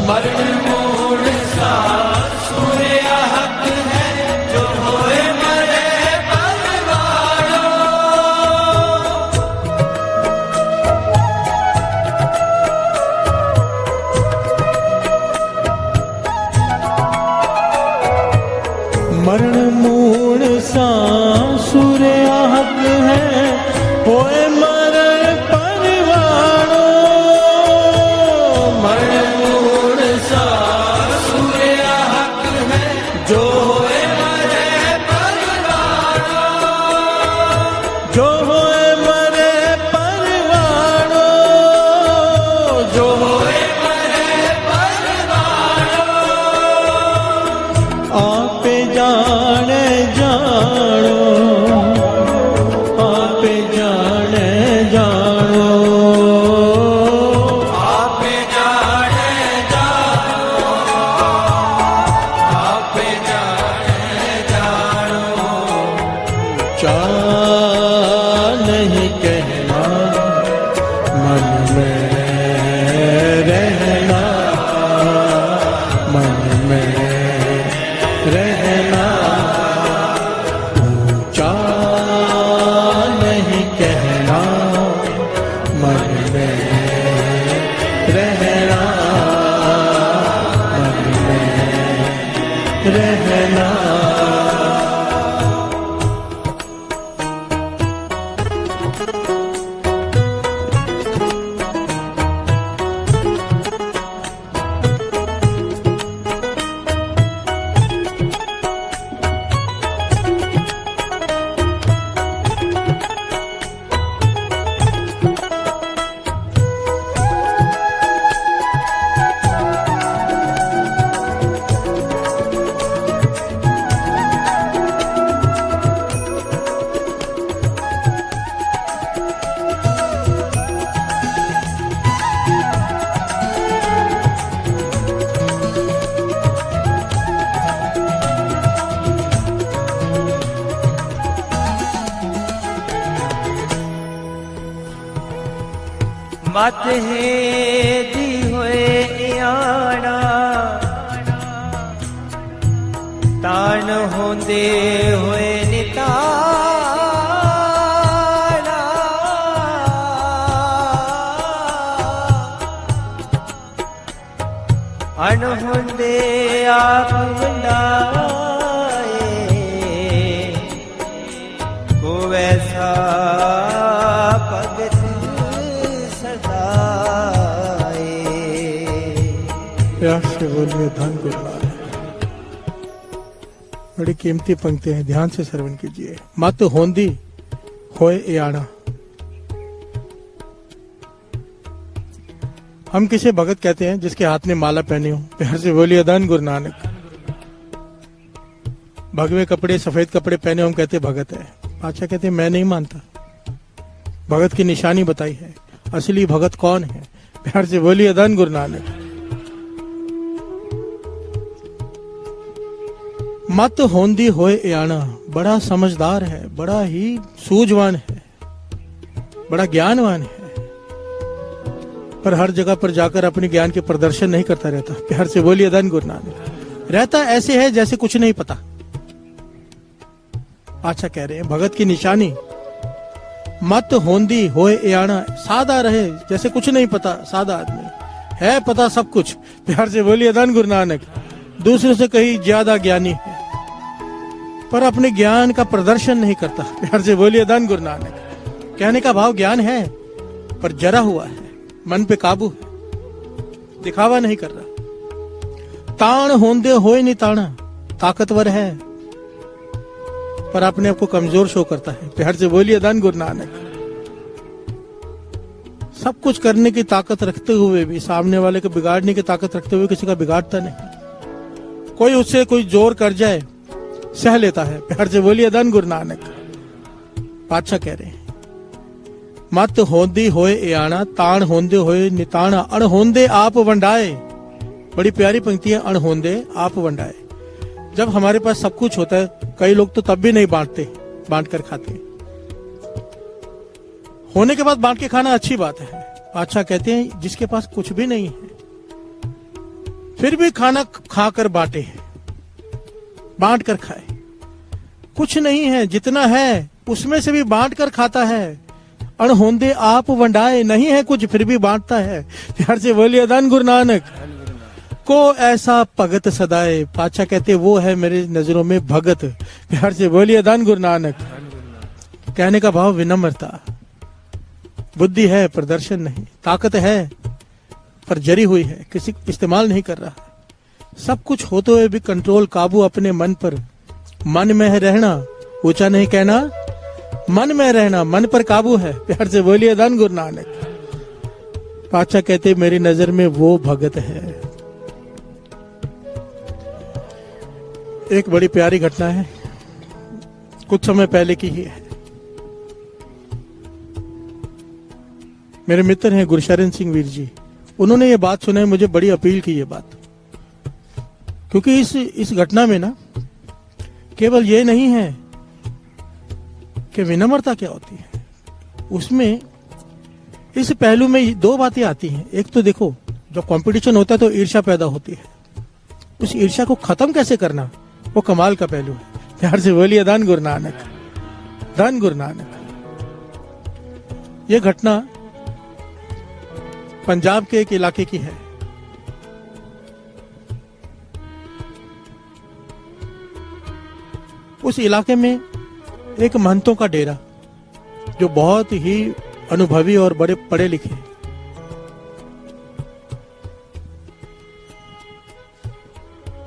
मरण मूल सासुर हक है, जो होए मरे परवाणो। मरण मूल सासुर हक है, होए मरण परवाणो। मरण मूल सासुर हक है, जो होए मरे परवाणो। जो होए मरे परवाणो, जो होए मरे परवाणो। आप जाने जानो, आप जाने जानो, आप जाने जानो, आप जाने जानो। चा नहीं कहना, मन में रहना, मन में रहना। ऊंचा नहीं कहना, मन में रहना, मन में रहना। मत है दी होए आना, तान होंदे होए निताना। अन होंदे आप वंडाए, को वैसा भगत सदाए। प्यार से बोलिए धन गुरुवार। बड़ी कीमती पंक्ति है, ध्यान से श्रवण कीजिए। मत होंदी होए आना। हम किसे भगत कहते हैं जिसके हाथ में माला पहनी हो? प्यार से बोलिए धन गुरु नानक। भगवे कपड़े सफेद कपड़े पहने हम कहते भगत है। बादशाह कहते मैं नहीं मानता, भगत की निशानी बताई है, असली भगत कौन है? प्यार से बोलिए धन गुरु नानक। मत होंदी होए याना, बड़ा समझदार है, बड़ा ही सूझवान है, बड़ा ज्ञानवान है, पर हर जगह पर जाकर अपने ज्ञान के प्रदर्शन नहीं करता रहता। प्यार से बोलिए धन गुरु नानक। रहता ऐसे है जैसे कुछ नहीं पता। अच्छा कह रहे हैं भगत की निशानी मत होंदी होए याना, सादा रहे जैसे कुछ नहीं पता, सादा आदमी है, पता सब कुछ। प्यार से बोलिए धन गुरु नानक। दूसरों से कहीं ज्यादा ज्ञानी है, पर अपने ज्ञान का प्रदर्शन नहीं करता। प्यार से बोलिए धन गुरु नानक। कहने का भाव ज्ञान है पर जरा हुआ है, मन पे काबू है, दिखावा नहीं कर रहा। ताण होंदे होए नहीं ताना, ताकतवर है पर अपने आप को कमजोर शो करता है। प्यार से बोलिए धन गुरु नानक। सब कुछ करने की ताकत रखते हुए भी, सामने वाले को बिगाड़ने की ताकत रखते हुए किसी का बिगाड़ता नहीं। कोई उससे कोई जोर कर जाए सह लेता है। प्यार से बोलिए धन गुरु नानक। बादशाह कह रहे हैं मत होंदी होए याना, ताण होंदे होए निताना, अणहोंदे आप वंडाए। बड़ी प्यारी पंक्ति है, अणहोंदे आप वंडाए। जब हमारे पास सब कुछ होता है, कई लोग तो तब भी नहीं बांटते, बांट कर खाते। होने के बाद बांट के खाना अच्छी बात है। बादशाह कहते हैं जिसके पास कुछ भी नहीं है फिर भी खाना खाकर बांटे, बांट कर खाए। कुछ नहीं है, जितना है उसमें से भी बांट कर खाता है। अणहोंदे आप वंडाए, नहीं है कुछ फिर भी बांटता है। प्यार से बोलिए धन गुरु नानक। को ऐसा भगत सदाए। पातशाह कहते वो है मेरे नजरों में भगत। प्यार से बोलिए धन गुरु नानक। कहने का भाव विनम्रता। बुद्धि है प्रदर्शन नहीं, ताकत है पर जरी हुई है, किसी इस्तेमाल नहीं कर रहा। सब कुछ होते हुए भी कंट्रोल, काबू अपने मन पर। मन में है रहना, ऊंचा नहीं कहना, मन में रहना, मन पर काबू है। प्यार से बोलिए धन गुरु नानक। पातशाह कहते मेरी नजर में वो भगत है। एक बड़ी प्यारी घटना है, कुछ समय पहले की ही है। मेरे मित्र हैं गुरशरण सिंह वीर जी, उन्होंने ये बात सुनाई, मुझे बड़ी अपील की ये बात। क्योंकि इस घटना में ना केवल ये नहीं है कि विनम्रता क्या होती है, उसमें इस पहलू में दो बातें आती हैं। एक तो देखो जब कंपटीशन होता है तो ईर्ष्या पैदा होती है, उस ईर्ष्या को खत्म कैसे करना वो कमाल का पहलू है। प्यार से बोलिए धन गुरु नानक। धन गुरु नानक। ये घटना पंजाब के एक इलाके की है। उस इलाके में एक महंतों का डेरा, जो बहुत ही अनुभवी और बड़े पढ़े लिखे,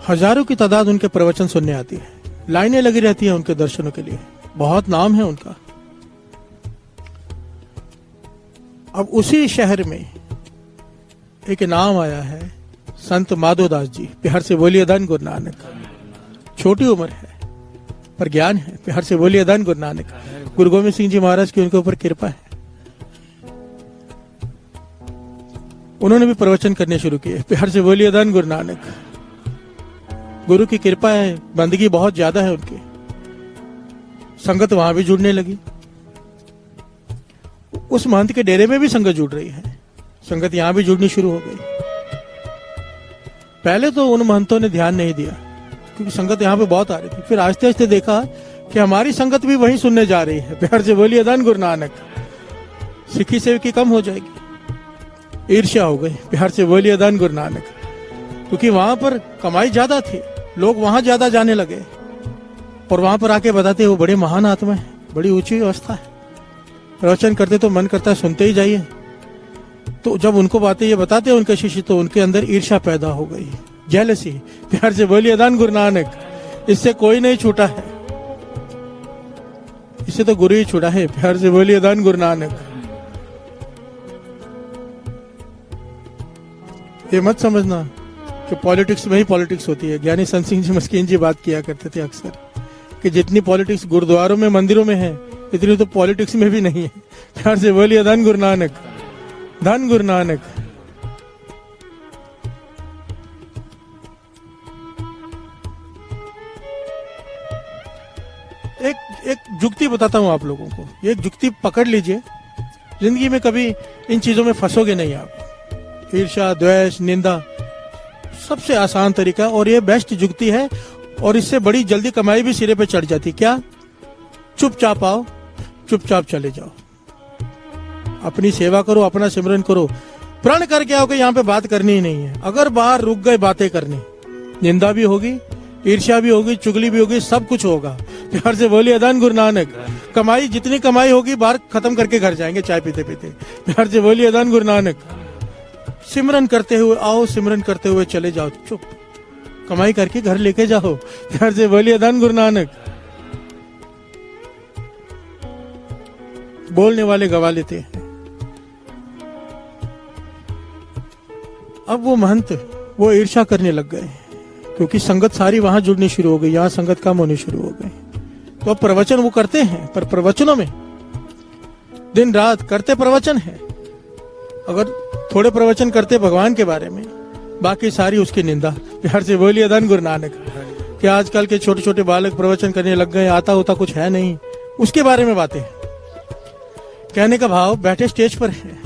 हजारों की तादाद उनके प्रवचन सुनने आती है। लाइनें लगी रहती हैं उनके दर्शनों के लिए, बहुत नाम है उनका। अब उसी शहर में एक नाम आया है संत माधोदास जी। प्यार से बोलिए धन गुरु नानक। छोटी उम्र है पर ज्ञान है। प्यार से बोलिए धन गुरु नानक। गुरु गोविंद सिंह जी महाराज की उनके ऊपर कृपा है, उन्होंने भी प्रवचन करने शुरू किए। प्यार से बोलिए धन गुरु नानक। गुरु की कृपा है, बंदगी बहुत ज्यादा है उनकी। संगत वहां भी जुड़ने लगी। उस महंत के डेरे में भी संगत जुड़ रही है, संगत यहां भी जुड़नी शुरू हो गई। पहले तो उन महंतों ने ध्यान नहीं दिया क्योंकि संगत यहाँ पे बहुत आ रही थी। फिर आस्ते आस्ते देखा कि हमारी संगत भी वहीं सुनने जा रही है। प्यार से बोलिए धन गुरु नानक। सिक्खी सेवकी कम हो जाएगी, ईर्ष्या हो गई। प्यार से बोलिए धन गुरु नानक। क्योंकि वहां पर कमाई ज्यादा थी, लोग वहां ज्यादा जाने लगे और वहां पर आके बताते वो बड़े महान आत्मा है, बड़ी ऊंची अवस्था है। प्रवचन करते तो मन करता है सुनते ही जाइए। तो जब उनको बातें ये बताते हैं उनके शिष्य, तो उनके अंदर ईर्ष्या पैदा हो गई, जेलसी। प्यार से बोलिए धन गुरु नानक। इससे कोई नहीं छूटा है, इससे तो गुरु ही छूटा है। प्यार से बोलिए धन गुरु नानक। ये मत समझना कि पॉलिटिक्स में ही पॉलिटिक्स होती है। ज्ञानी संत सिंह जी मस्कीन जी बात किया करते थे अक्सर। कि जितनी पॉलिटिक्स गुरुद्वारों में मंदिरों में है इतनी तो पॉलिटिक्स में भी नहीं है। प्यार से बोलिए धन गुरु नानक, धन गुरु नानक। एक जुक्ति बताता हूं आप लोगों को, ये एक जुक्ति पकड़ लीजिए, जिंदगी में कभी इन चीजों में फंसोगे नहीं आप। ईर्ष्या, द्वेष, निंदा, सबसे आसान तरीका और ये बेस्ट जुक्ति है, और इससे बड़ी जल्दी कमाई भी सिरे पे चढ़ जाती। क्या? चुपचाप आओ, चुपचाप चले जाओ, अपनी सेवा करो, अपना सिमरन करो, प्रण करके आओ कि यहाँ पे बात करनी ही नहीं है। अगर बाहर रुक गए बातें करनी, निंदा भी होगी, ईर्ष्या भी होगी, चुगली भी होगी, सब कुछ होगा। प्यार से बोलिए धन गुरु नानक। कमाई, जितनी कमाई होगी बाहर खत्म करके घर जाएंगे चाय पीते पीते। प्यार से बोलिए धन गुरु नानक। सिमरन करते हुए आओ, सिमरन करते हुए चले जाओ, चुप, कमाई करके घर लेके जाओ। प्यार से बोलिए धन गुरु नानक। बोलने वाले गवा लेते हैं। अब वो महंत वो ईर्ष्या करने लग गए, क्योंकि संगत सारी वहां जुड़नी शुरू हो गई, यहाँ संगत कम होनी शुरू हो गई। तो अब प्रवचन वो करते हैं, पर प्रवचनों में दिन रात करते प्रवचन है। अगर थोड़े प्रवचन करते भगवान के बारे में, बाकी सारी उसकी निंदा। प्यार से बोलिए धन गुरु नानक। कि आजकल के छोटे छोटे बालक प्रवचन करने लग गए, आता होता कुछ है नहीं, उसके बारे में बातें। कहने का भाव, बैठे स्टेज पर है,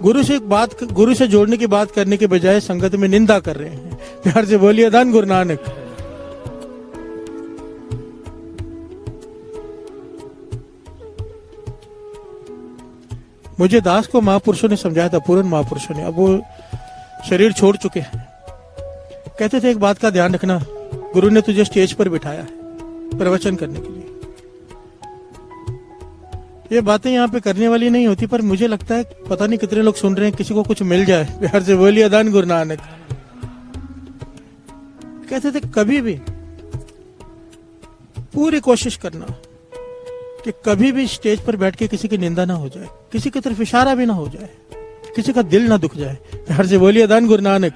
गुरु से जोड़ने की बात करने के बजाय संगत में निंदा कर रहे हैं। प्यार से बोलिए धन गुरु नानक। मुझे दास को महापुरुषों ने समझाया था, पूर्ण महापुरुषों ने, अब वो शरीर छोड़ चुके हैं। कहते थे एक बात का ध्यान रखना, गुरु ने तुझे स्टेज पर बिठाया है प्रवचन करने के लिए। ये बातें यहाँ पे करने वाली नहीं होती, पर मुझे लगता है पता नहीं कितने लोग सुन रहे हैं, किसी को कुछ मिल जाए। प्यार से बोलिए धन गुरु नानक। कहते थे कभी भी पूरी कोशिश करना कि कभी भी स्टेज पर बैठ के किसी की निंदा ना हो जाए, किसी की तरफ इशारा भी ना हो जाए, किसी का दिल ना दुख जाए। प्यार से बोलिए धन गुरु नानक।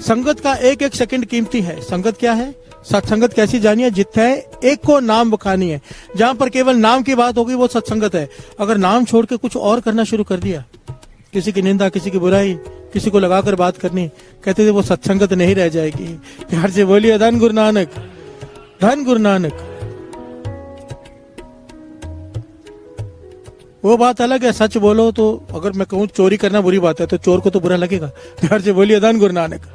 संगत का एक एक सेकंड कीमती है। संगत क्या है? सत्संगत कैसी जानिए? जिथे एक को नाम बखानी है। जहां पर केवल नाम की बात होगी वो सत्संगत है। अगर नाम छोड़ के कुछ और करना शुरू कर दिया, किसी की निंदा, किसी की बुराई, किसी को लगाकर बात करनी, कहते थे वो सत्संगत नहीं रह जाएगी। प्यार से बोलिए धन गुरु नानक, धन गुरु नानक। वो बात अलग है, सच बोलो तो, अगर मैं कहूँ चोरी करना बुरी बात है तो चोर को तो बुरा लगेगा। प्यार से बोलिए धन गुरु नानक।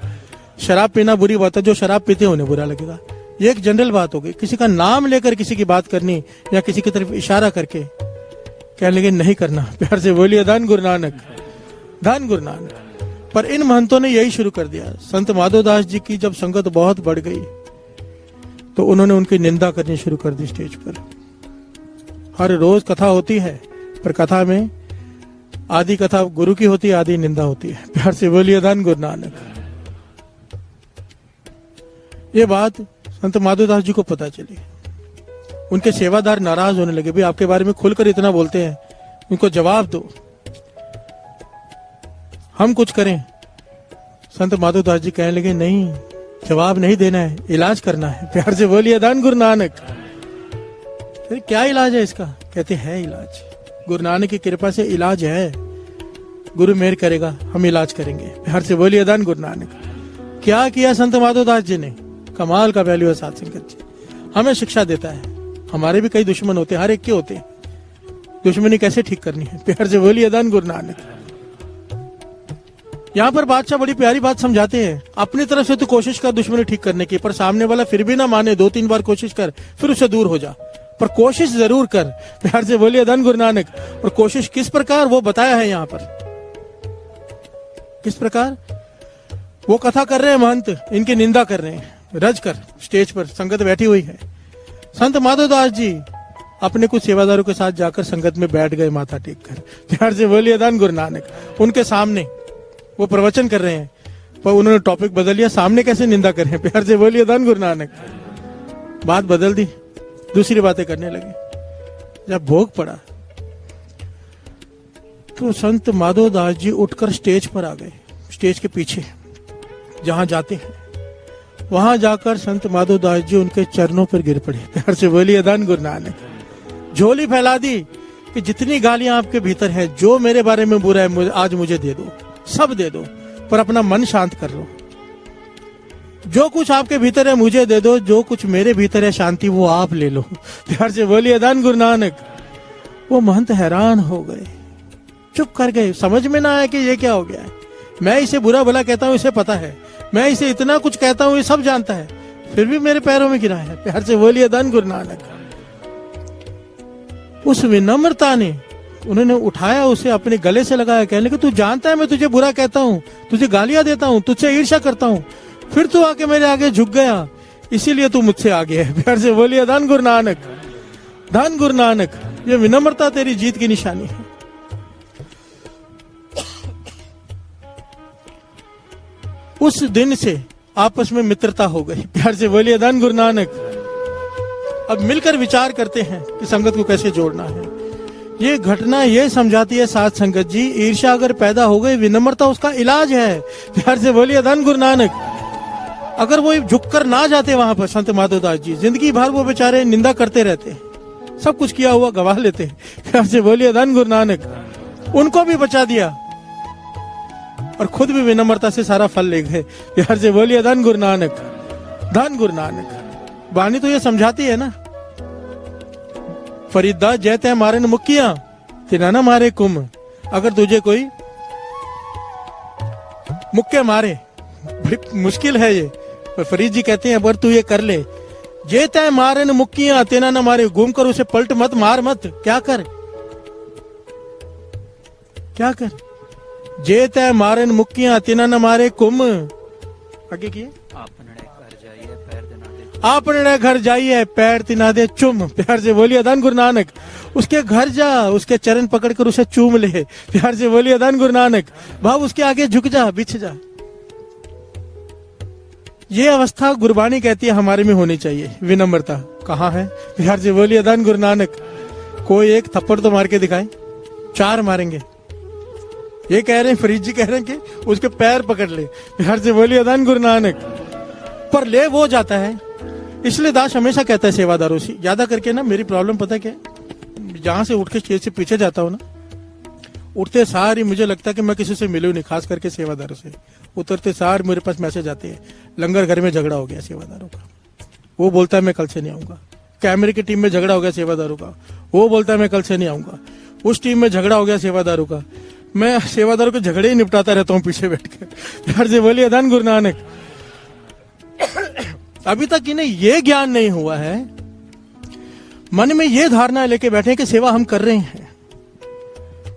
शराब पीना बुरी बात है, जो शराब पीते उन्हें बुरा लगेगा। ये एक जनरल बात होगी। किसी का नाम लेकर किसी की बात करनी या किसी की तरफ इशारा करके कह लगे नहीं करना। प्यार से बोलिए धन गुरु नानक, धन गुरु नानक। पर इन महंतों ने यही शुरू कर दिया। संत माधोदास जी की जब संगत बहुत बढ़ गई तो उन्होंने उनकी निंदा करनी शुरू कर दी स्टेज पर। हर रोज कथा होती है, पर कथा में आधी कथा गुरु की होती है, आधी निंदा होती है। प्यार से बोलिए धन गुरु नानक। ये बात संत माधोदास जी को पता चली। उनके सेवादार नाराज होने लगे, भाई आपके बारे में खुलकर इतना बोलते हैं, उनको जवाब दो, हम कुछ करें। संत माधोदास जी कहने लगे नहीं, जवाब नहीं देना है, इलाज करना है। प्यार से बोलिए धन गुरु नानक। क्या इलाज है इसका? कहते हैं इलाज, गुरु नानक की कृपा से इलाज है, गुरु मेहर करेगा, हम इलाज करेंगे। प्यार से बोलिए धन गुरु नानक। क्या किया संत माधोदास जी ने? कमाल का वैल्यू है साथ संगत जी। हमें शिक्षा देता है। हमारे भी कई दुश्मन होते हैं, हर एक के होते हैं, दुश्मनी कैसे ठीक करनी है। प्यार से बोलिए धन गुरु नानक। यहाँ पर बादशाह बड़ी प्यारी बात समझाते हैं, अपनी तरफ से तो कोशिश कर दुश्मनी ठीक करने की, पर सामने वाला फिर भी ना माने, 2-3 बार कोशिश कर, फिर उससे दूर हो जा, पर कोशिश जरूर कर। प्यार से बोलिए धन गुरु नानक। और कोशिश किस प्रकार वो बताया है यहाँ पर। किस प्रकार? वो कथा कर रहे हैं महंत, इनकी निंदा कर रहे हैं, रज कर स्टेज पर संगत बैठी हुई है। संत माधोदास जी अपने कुछ सेवादारों के साथ जाकर संगत में बैठ गए माथा टेक कर। प्यार से बोलिए धन गुरु नानक। उनके सामने वो प्रवचन कर रहे हैं, पर उन्होंने टॉपिक बदल लिया, सामने कैसे निंदा करें। प्यार से बोलिए धन गुरु नानक। बात बदल दी, दूसरी बातें करने लगे। जब भोग पड़ा तो संत माधोदास जी उठकर स्टेज पर आ गए, स्टेज के पीछे जहां जाते हैं, वहां जाकर संत माधोदास जी उनके चरणों पर गिर पड़े। प्यार से बोलिए धन गुरु नानक। झोली फैला दी कि जितनी गालियां आपके भीतर है, जो मेरे बारे में बुरा है, आज मुझे दे दो, सब दे दो, पर अपना मन शांत कर लो। जो कुछ आपके भीतर है मुझे दे दो, जो कुछ मेरे भीतर है शांति वो आप ले लो। प्यार से बोलिए धन गुरु नानक। वो महंत हैरान हो गए, चुप कर गए, समझ में ना आया कि ये क्या हो गया है। मैं इसे बुरा भला कहता हूं, इसे पता है, मैं इसे इतना कुछ कहता हूं, ये सब जानता है, फिर भी मेरे पैरों में गिरा है। प्यार से बोलिए धन गुरु नानक। उस विनम्रता ने उन्होंने उठाया, उसे अपने गले से लगाया, कहने लगे तू जानता है मैं तुझे बुरा कहता हूं, तुझे गालियां देता हूं, तुझसे ईर्ष्या करता हूं, फिर तू आके मेरे आगे झुक गया, इसीलिए तू मुझसे आगे है। प्यार से बोलिए धन गुरु नानक। धन गुरु नानक, ये विनम्रता तेरी जीत की निशानी है। उस दिन से आपस में मित्रता हो गई। प्यार से बोलिए धन गुरु नानक। अब मिलकर विचार करते हैं कि संगत को कैसे जोड़ना है। ये घटना ये समझाती है साथ संगत जी, ईर्ष्या अगर पैदा हो गई, विनम्रता उसका इलाज है। प्यार से बोलिए धन गुरु नानक। अगर वो झुककर ना जाते वहां पर संत माधोदास जी, जिंदगी भर वो बेचारे निंदा करते रहते, सब कुछ किया हुआ गवा लेते। प्यार से बोलिए धन गुरु नानक। उनको भी बचा दिया और खुद भी विनम्रता से सारा फल ले गए। प्यार से बोलिए धन गुरु नानक। धन गुरु नानक। वाणी तो ये समझाती है ना, फरीदा जैत है मारे न मुक्कियां, तिना ना मारे कुम। अगर तुझे कोई मुक्के मारे, बड़ी मुश्किल है ये, पर फरीद जी कहते हैं अगर तू ये कर ले, जे तय मारे न मुक्कियां तेना न मारे, घूम कर उसे पलट मत, मार मत, क्या कर, क्या कर, जे तय मारे न मुक्कियां तेना न मारे कुम। आगे किए, आपने घर जाइए पैर तिना दे चुम। प्यार से बोलिए धन गुरु नानक। उसके घर जा, उसके चरण पकड़कर उसे चूम ले। प्यार से बोलिए धन गुरु नानक। भाव उसके आगे झुक जा, बिछ जा। ये अवस्था गुरबाणी कहती है हमारे में होनी चाहिए। विनम्रता कहाँ है? प्यार से बोलिए धन गुरु नानक। कोई एक थप्पड़ तो मार के दिखाए, 4 मारेंगे। ये कह रहे हैं, फरीद जी कह रहे हैं कि उसके पैर पकड़ ले। प्यार से बोलिए धन गुरु नानक। पर ले वो जाता है, इसलिए दास हमेशा कहता है सेवादारों से, ज्यादा करके ना मेरी प्रॉब्लम पता क्या है, जहां से उठ के स्टेज से पीछे जाता हूँ ना, उठते सार ही मुझे लगता है कि मैं किसी से मिलूं नहीं, खास करके सेवादारों से। उतरते सार मेरे पास मैसेज आते हैं, लंगर घर में झगड़ा हो गया सेवादारों का, वो बोलता है मैं कल से नहीं आऊंगा। कैमरे की टीम में झगड़ा हो गया सेवादारों का, वो बोलता है मैं कल से नहीं आऊंगा। उस टीम में झगड़ा हो गया सेवादारों का, मैं सेवादारों के झगड़े ही निपटाता रहता हूँ पीछे बैठ कर। प्यार से बोलिए धन गुरु नानक। अभी तक इन्हें ये ज्ञान नहीं हुआ है, मन में ये धारणा लेके बैठे कि सेवा हम कर रहे हैं।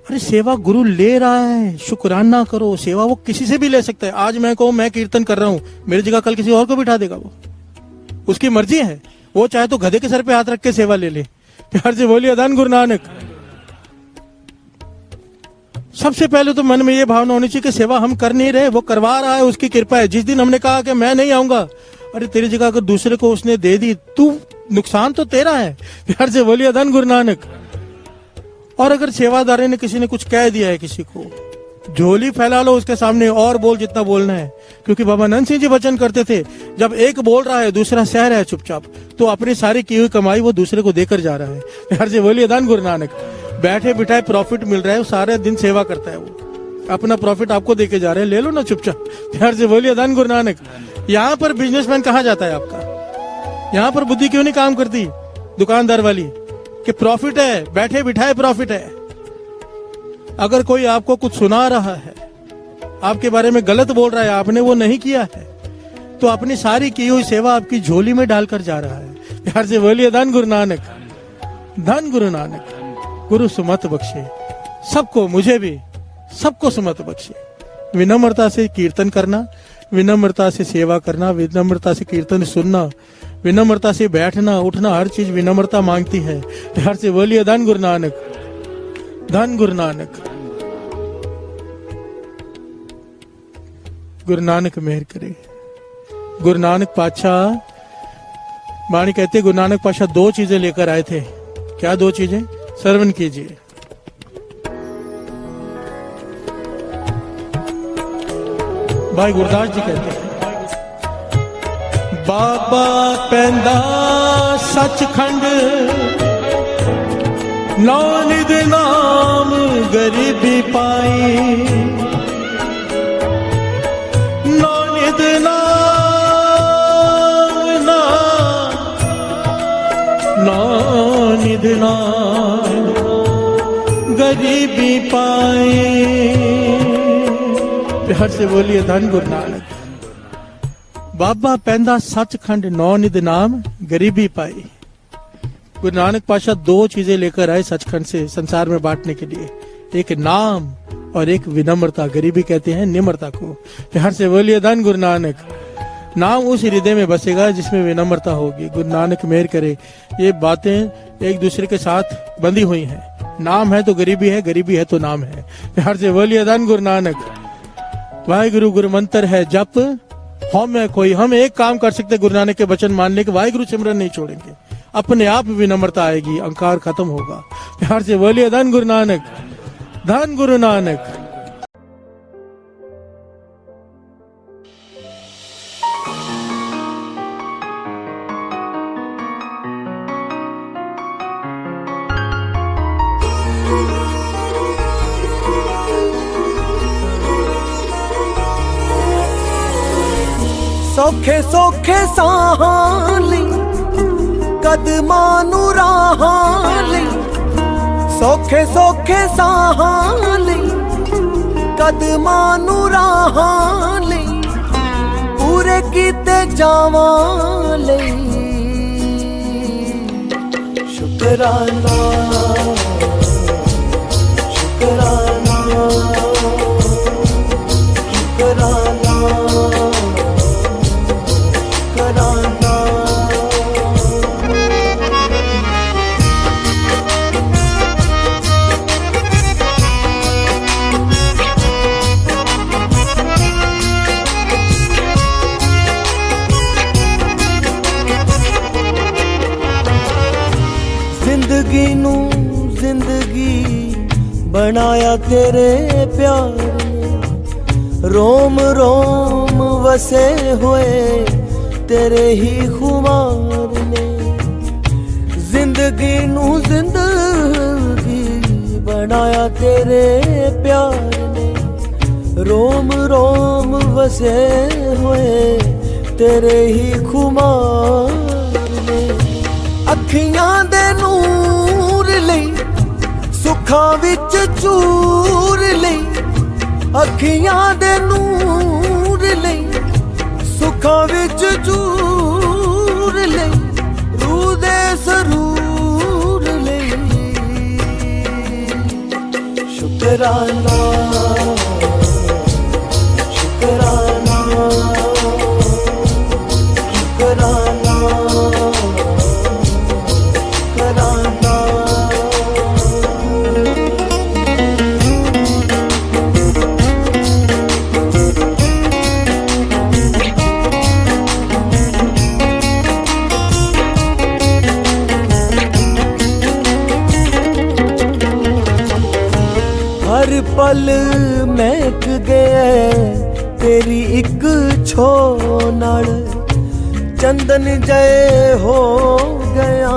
अरे सेवा गुरु ले रहा है, शुक्राना करो। सेवा वो किसी से भी ले सकता है। आज मैं कहूं मैं कीर्तन कर रहा हूं, मेरी जगह कल किसी और को बिठा देगा, वो उसकी मर्जी है। वो चाहे तो गधे के सर पे हाथ रख के सेवा ले ले। प्यार से बोलिए धन गुरु नानक। सबसे पहले तो मन में ये भावना होनी चाहिए कि सेवा हम कर नहीं रहे, वो करवा रहा है, उसकी कृपा है। जिस दिन हमने कहा कि मैं नहीं आऊंगा, अरे तेरी जगह अगर दूसरे को उसने दे दी, तू नुकसान तो तेरा है। प्यार से बोलिए धन गुरु नानक। और अगर सेवादारी ने किसी ने कुछ कह दिया है किसी को, झोली फैला लो उसके सामने और बोल जितना बोलना है। क्योंकि बाबा नंद सिंह जी वचन करते थे, जब एक बोल रहा है दूसरा सह रहा है चुपचाप, तो अपनी सारी की हुई कमाई वो दूसरे को देकर जा रहा है। प्यार से बोलिए धन गुरु नानक। बैठे बिठाए प्रॉफिट मिल रहा है, सारे दिन सेवा करता है, वो अपना प्रॉफिट आपको देके जा रहे हैं, ले लो ना चुपचाप। प्यार से बोलिए धन गुरु नानक। यहाँ पर बिजनेसमैन कहाँ जाता है आपका? यहाँ पर बुद्धि क्यों नहीं काम करती दुकानदार वाली कि प्रॉफिट है, बैठे बिठाए प्रॉफिट है। अगर कोई आपको कुछ सुना रहा है, आपके बारे में गलत बोल रहा है, आपने वो नहीं किया है, तो अपनी सारी की हुई सेवा आपकी झोली में डालकर जा रहा है। प्यार से बोलिए धन गुरु नानक। धन गुरु नानक। गुरु सुमत बख्शे सबको, मुझे भी, सबको सुमत बख्शे। विनम्रता से कीर्तन करना, विनम्रता से सेवा करना, विनम्रता से कीर्तन सुनना, विनम्रता से बैठना उठना, हर चीज विनम्रता मांगती है। प्यार से बोलिए धन गुरु नानक। धन गुरु नानक। गुरु नानक मेहर करे। गुरु नानक पातशाह, वाणी कहते गुरु नानक पातशाह 2 चीजें लेकर आए थे। क्या 2 चीजें? श्रवण कीजिए। भाई गुरदास जी कहते हैं, ਬਾਬਾ ਪੈਂਦਾ ਸੱਚਖੰਡ ਨਾਨਕ ਦੇ ਨਾਮ ਗਰੀਬੀ ਪਾਈ ਨਾਨਕ ਦੇ ਨਾਮ ਨਾਨਕ ਦੇ ਨਾਮ गरीबी पाए। प्यार से बोलिए धन गुरु नानक। बाबा पैंदा सचखंड नौ निध नाम गरीबी पाई। गुरु नानक पातशाह दो चीजें लेकर आए सचखंड से संसार में बांटने के लिए, एक नाम और एक विनम्रता। गरीबी कहते हैं निम्रता को। प्यार से बोलिए धन गुरु नानक। नाम उस हृदय में बसेगा जिसमें विनम्रता होगी। गुरु नानक मेहर करे ये बातें एक दूसरे के साथ बंधी हुई हैं। नाम है तो गरीबी है, गरीबी है तो नाम है। प्यार से बोलिए धन गुरु नानक। वाहिगुरु गुरु मंत्र है जप हम है कोई। हम एक काम कर सकते गुरु नानक के वचन मानने के, वाहिगुरु सिमरन नहीं छोड़ेंगे, अपने आप विनम्रता आएगी, अहंकार खत्म होगा। प्यार से बोलिए धन गुरु नानक, धन गुरु नानक। ਸੌਖੇ ਸੌਖੇ ਸਾਹਾਂ ਲਈ ਕਦਮਾਂ ਨੂੰ ਰਾਹਾਂ ਲਈ, ਸੌਖੇ ਸੌਖੇ ਸਾਹਾਂ ਲਈ ਕਦਮਾਂ ਨੂੰ ਰਾਹਾਂ ਲਈ, ਪੂਰੇ ਕੀਤੇ ਜਾਵਾਂ ਲਈ ਸ਼ੁਕਰਾਨਾ ਸ਼ੁਕਰਾਨਾ ਸ਼ੁਕਰਾਨਾ ਜ਼ਿੰਦਗੀ ਨੂੰ ਜ਼ਿੰਦਗੀ ਬਣਾਇਆ ਤੇਰੇ ਪਿਆਰ ਨੇ, ਰੋਮ ਰੋਮ ਵਸੇ ਹੋਏ ਤੇਰੇ ਹੀ ਖੁਮਾਰ ਨੇ। ਜ਼ਿੰਦਗੀ ਨੂੰ ਜ਼ਿੰਦਗੀ ਬਣਾਇਆ ਤੇਰੇ ਪਿਆਰ ਨੇ, ਰੋਮ ਰੋਮ ਵਸੇ ਹੋਏ ਤੇਰੇ ਹੀ ਖੁਮਾਰ ਨੇ। ਅੱਖੀਆਂ ਦੇ ਨੂਰ ਲਈ ਸੁੱਖਾਂ ਵਿੱਚ ਚੂਰ ਲਈ, ਅੱਖੀਆਂ ਦੇ ਨੂਰ ਲਈ ਸੁੱਖਾਂ ਵਿੱਚ ਚੂਰ ਲਈ, ਰੂਹ ਦੇ ਸਰੂਰ ਲਈ ਸ਼ੁਕਰਾਨਾ ਸ਼ੁਕਰਾਨਾ ਸ਼ੁਕਰਾਨਾ ਸ਼ੁਕਰਾਨਾ। हर पल महक गया तेरी एक छो नाल, चंदन जय हो गया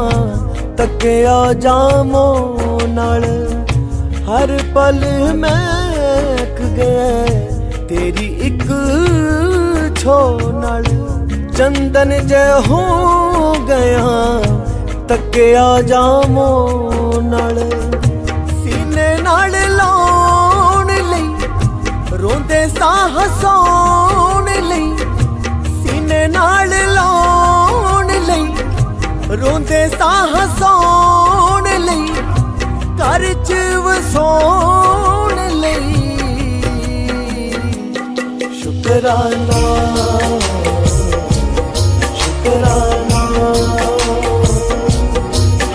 तकिया जामो नाल। हर पल महक गया तेरी एक छो नाल, चंदन जय हो गया तकिया जामो नाल। सीने नाल लाउण लई रोंदे साह सौण लई, सीने नाल लाउण लई रोंदे साह सौण लई, घर च वसौण लई शुकराना शुकराना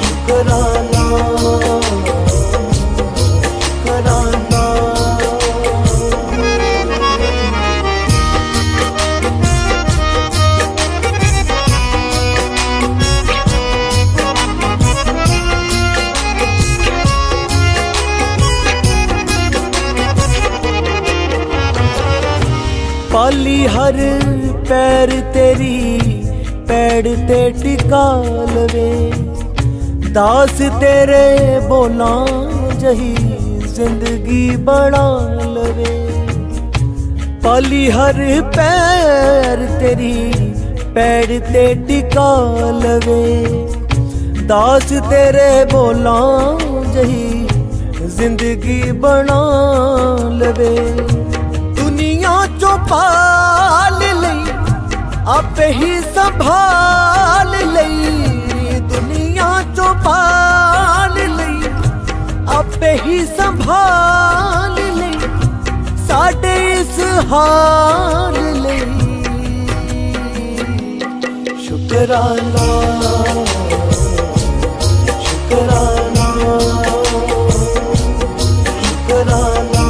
शुकराना शुकराना। पाली हर पैर तेरी पैड़ ते टिका लवे। दास तेरे बोला जही जिंदगी बना लवे। पाली हर पैर तेरी पैड़ ते टिका लवे। दास तेरे बोला जही जिंदगी बना लवे। दुनिया चो पाल लई आपे ही संभाल लई। दुनिया चो पाल लई आपे ही संभाल लई। साडे इस हाल लई शुकराना शुकराना शुकराना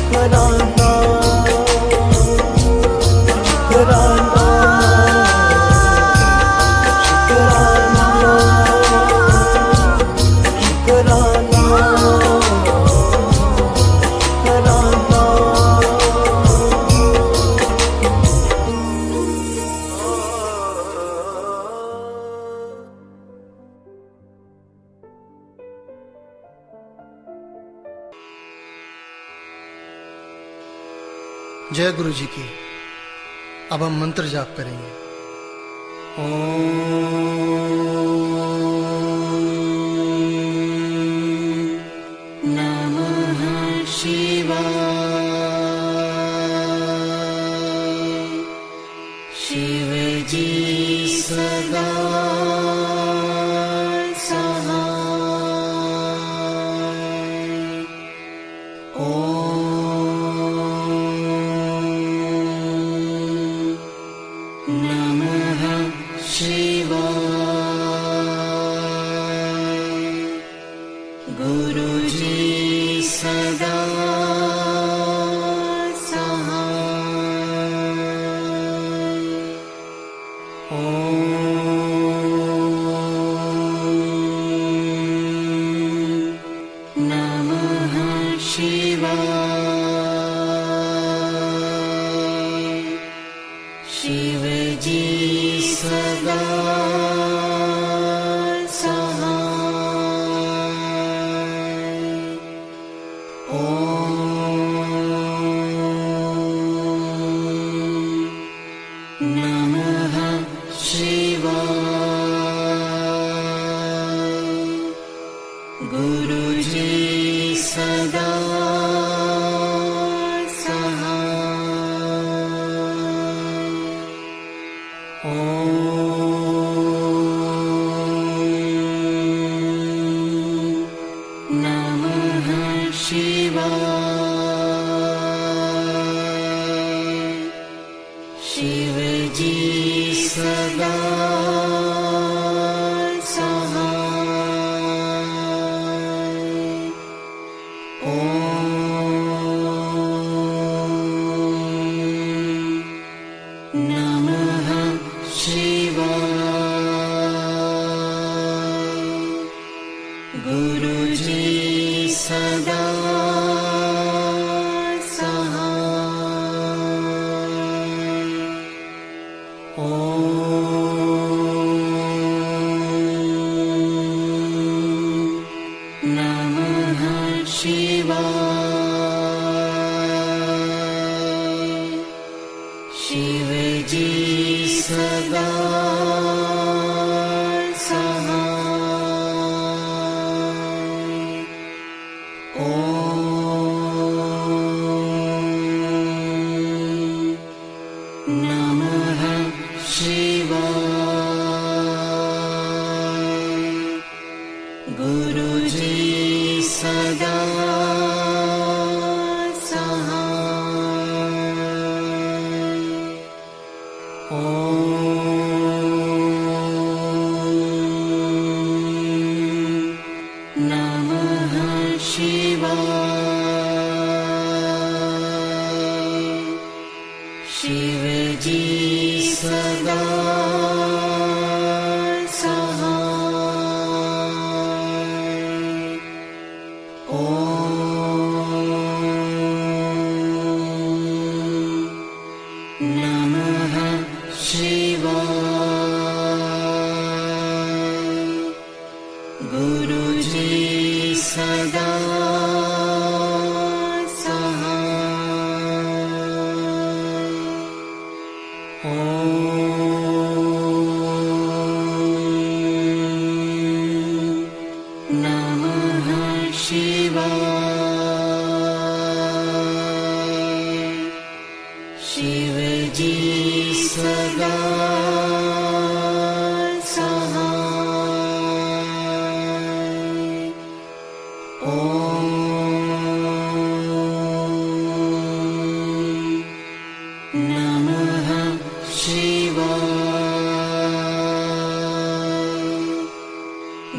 शुकराना शुकराना जय गुरु जी की। अब हम मंत्र जाप करेंगे। नमः शिवाय। शिव जी सदा नमः गुरुजी सदा शिवजी सदा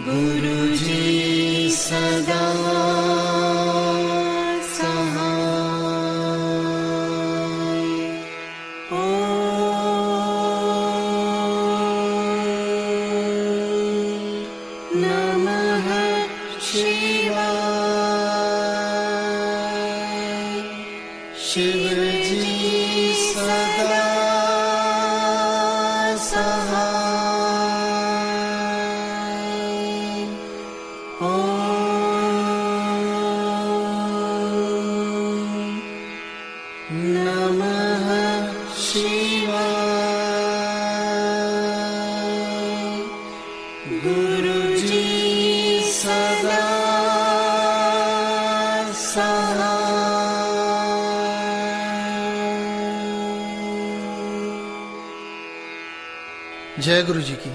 गुरुजी सदा नमः शिवाय शिवजी सदा नमः शिवाय गुरुजी सदा जय गुरु जी की।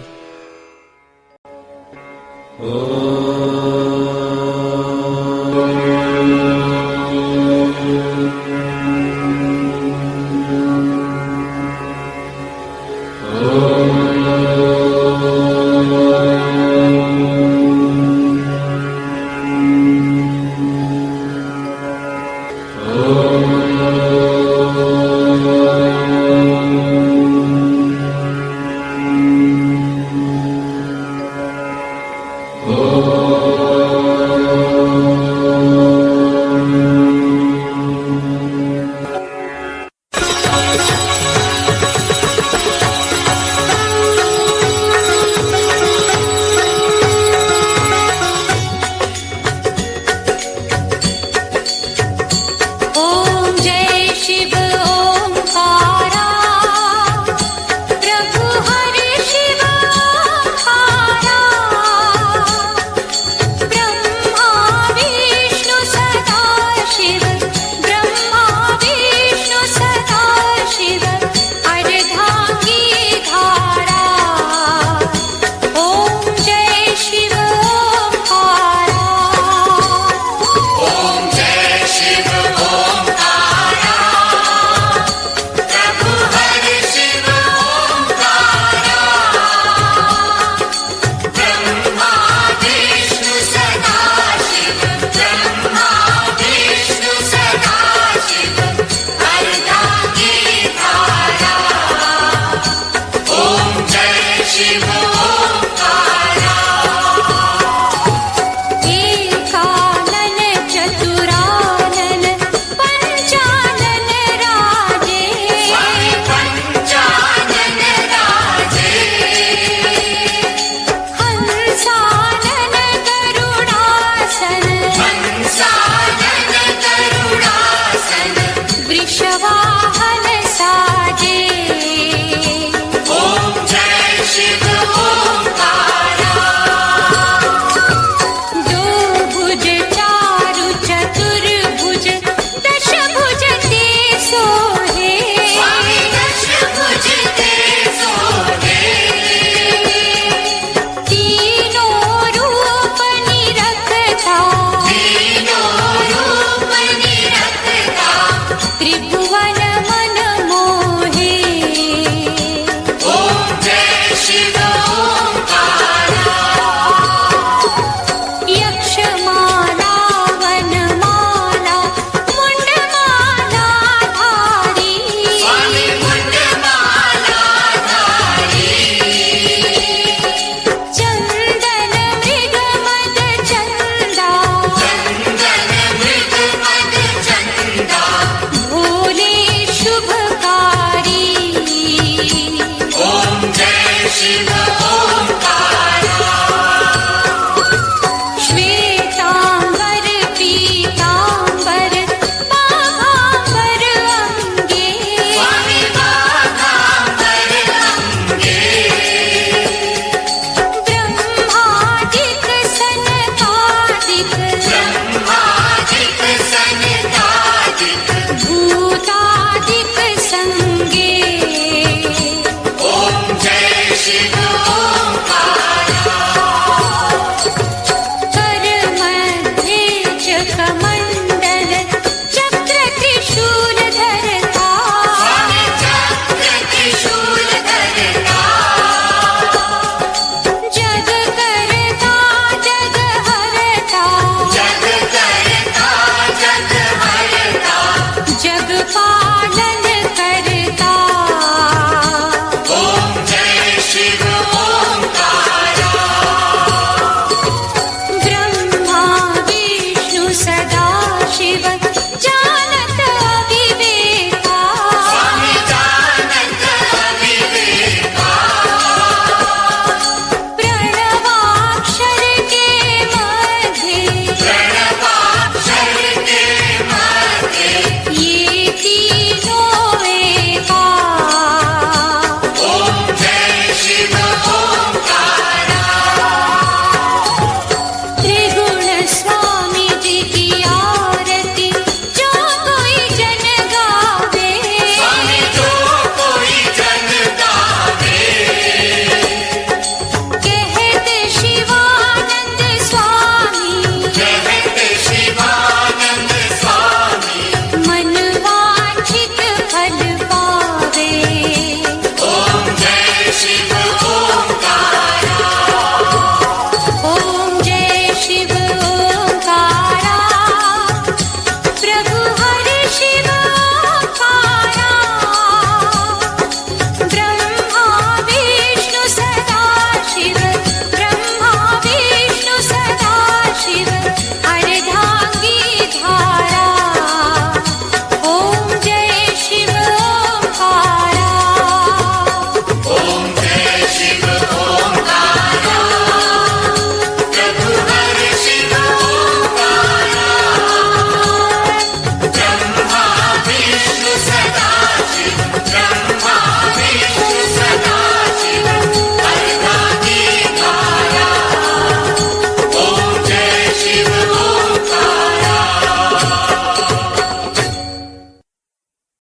Oh शिवा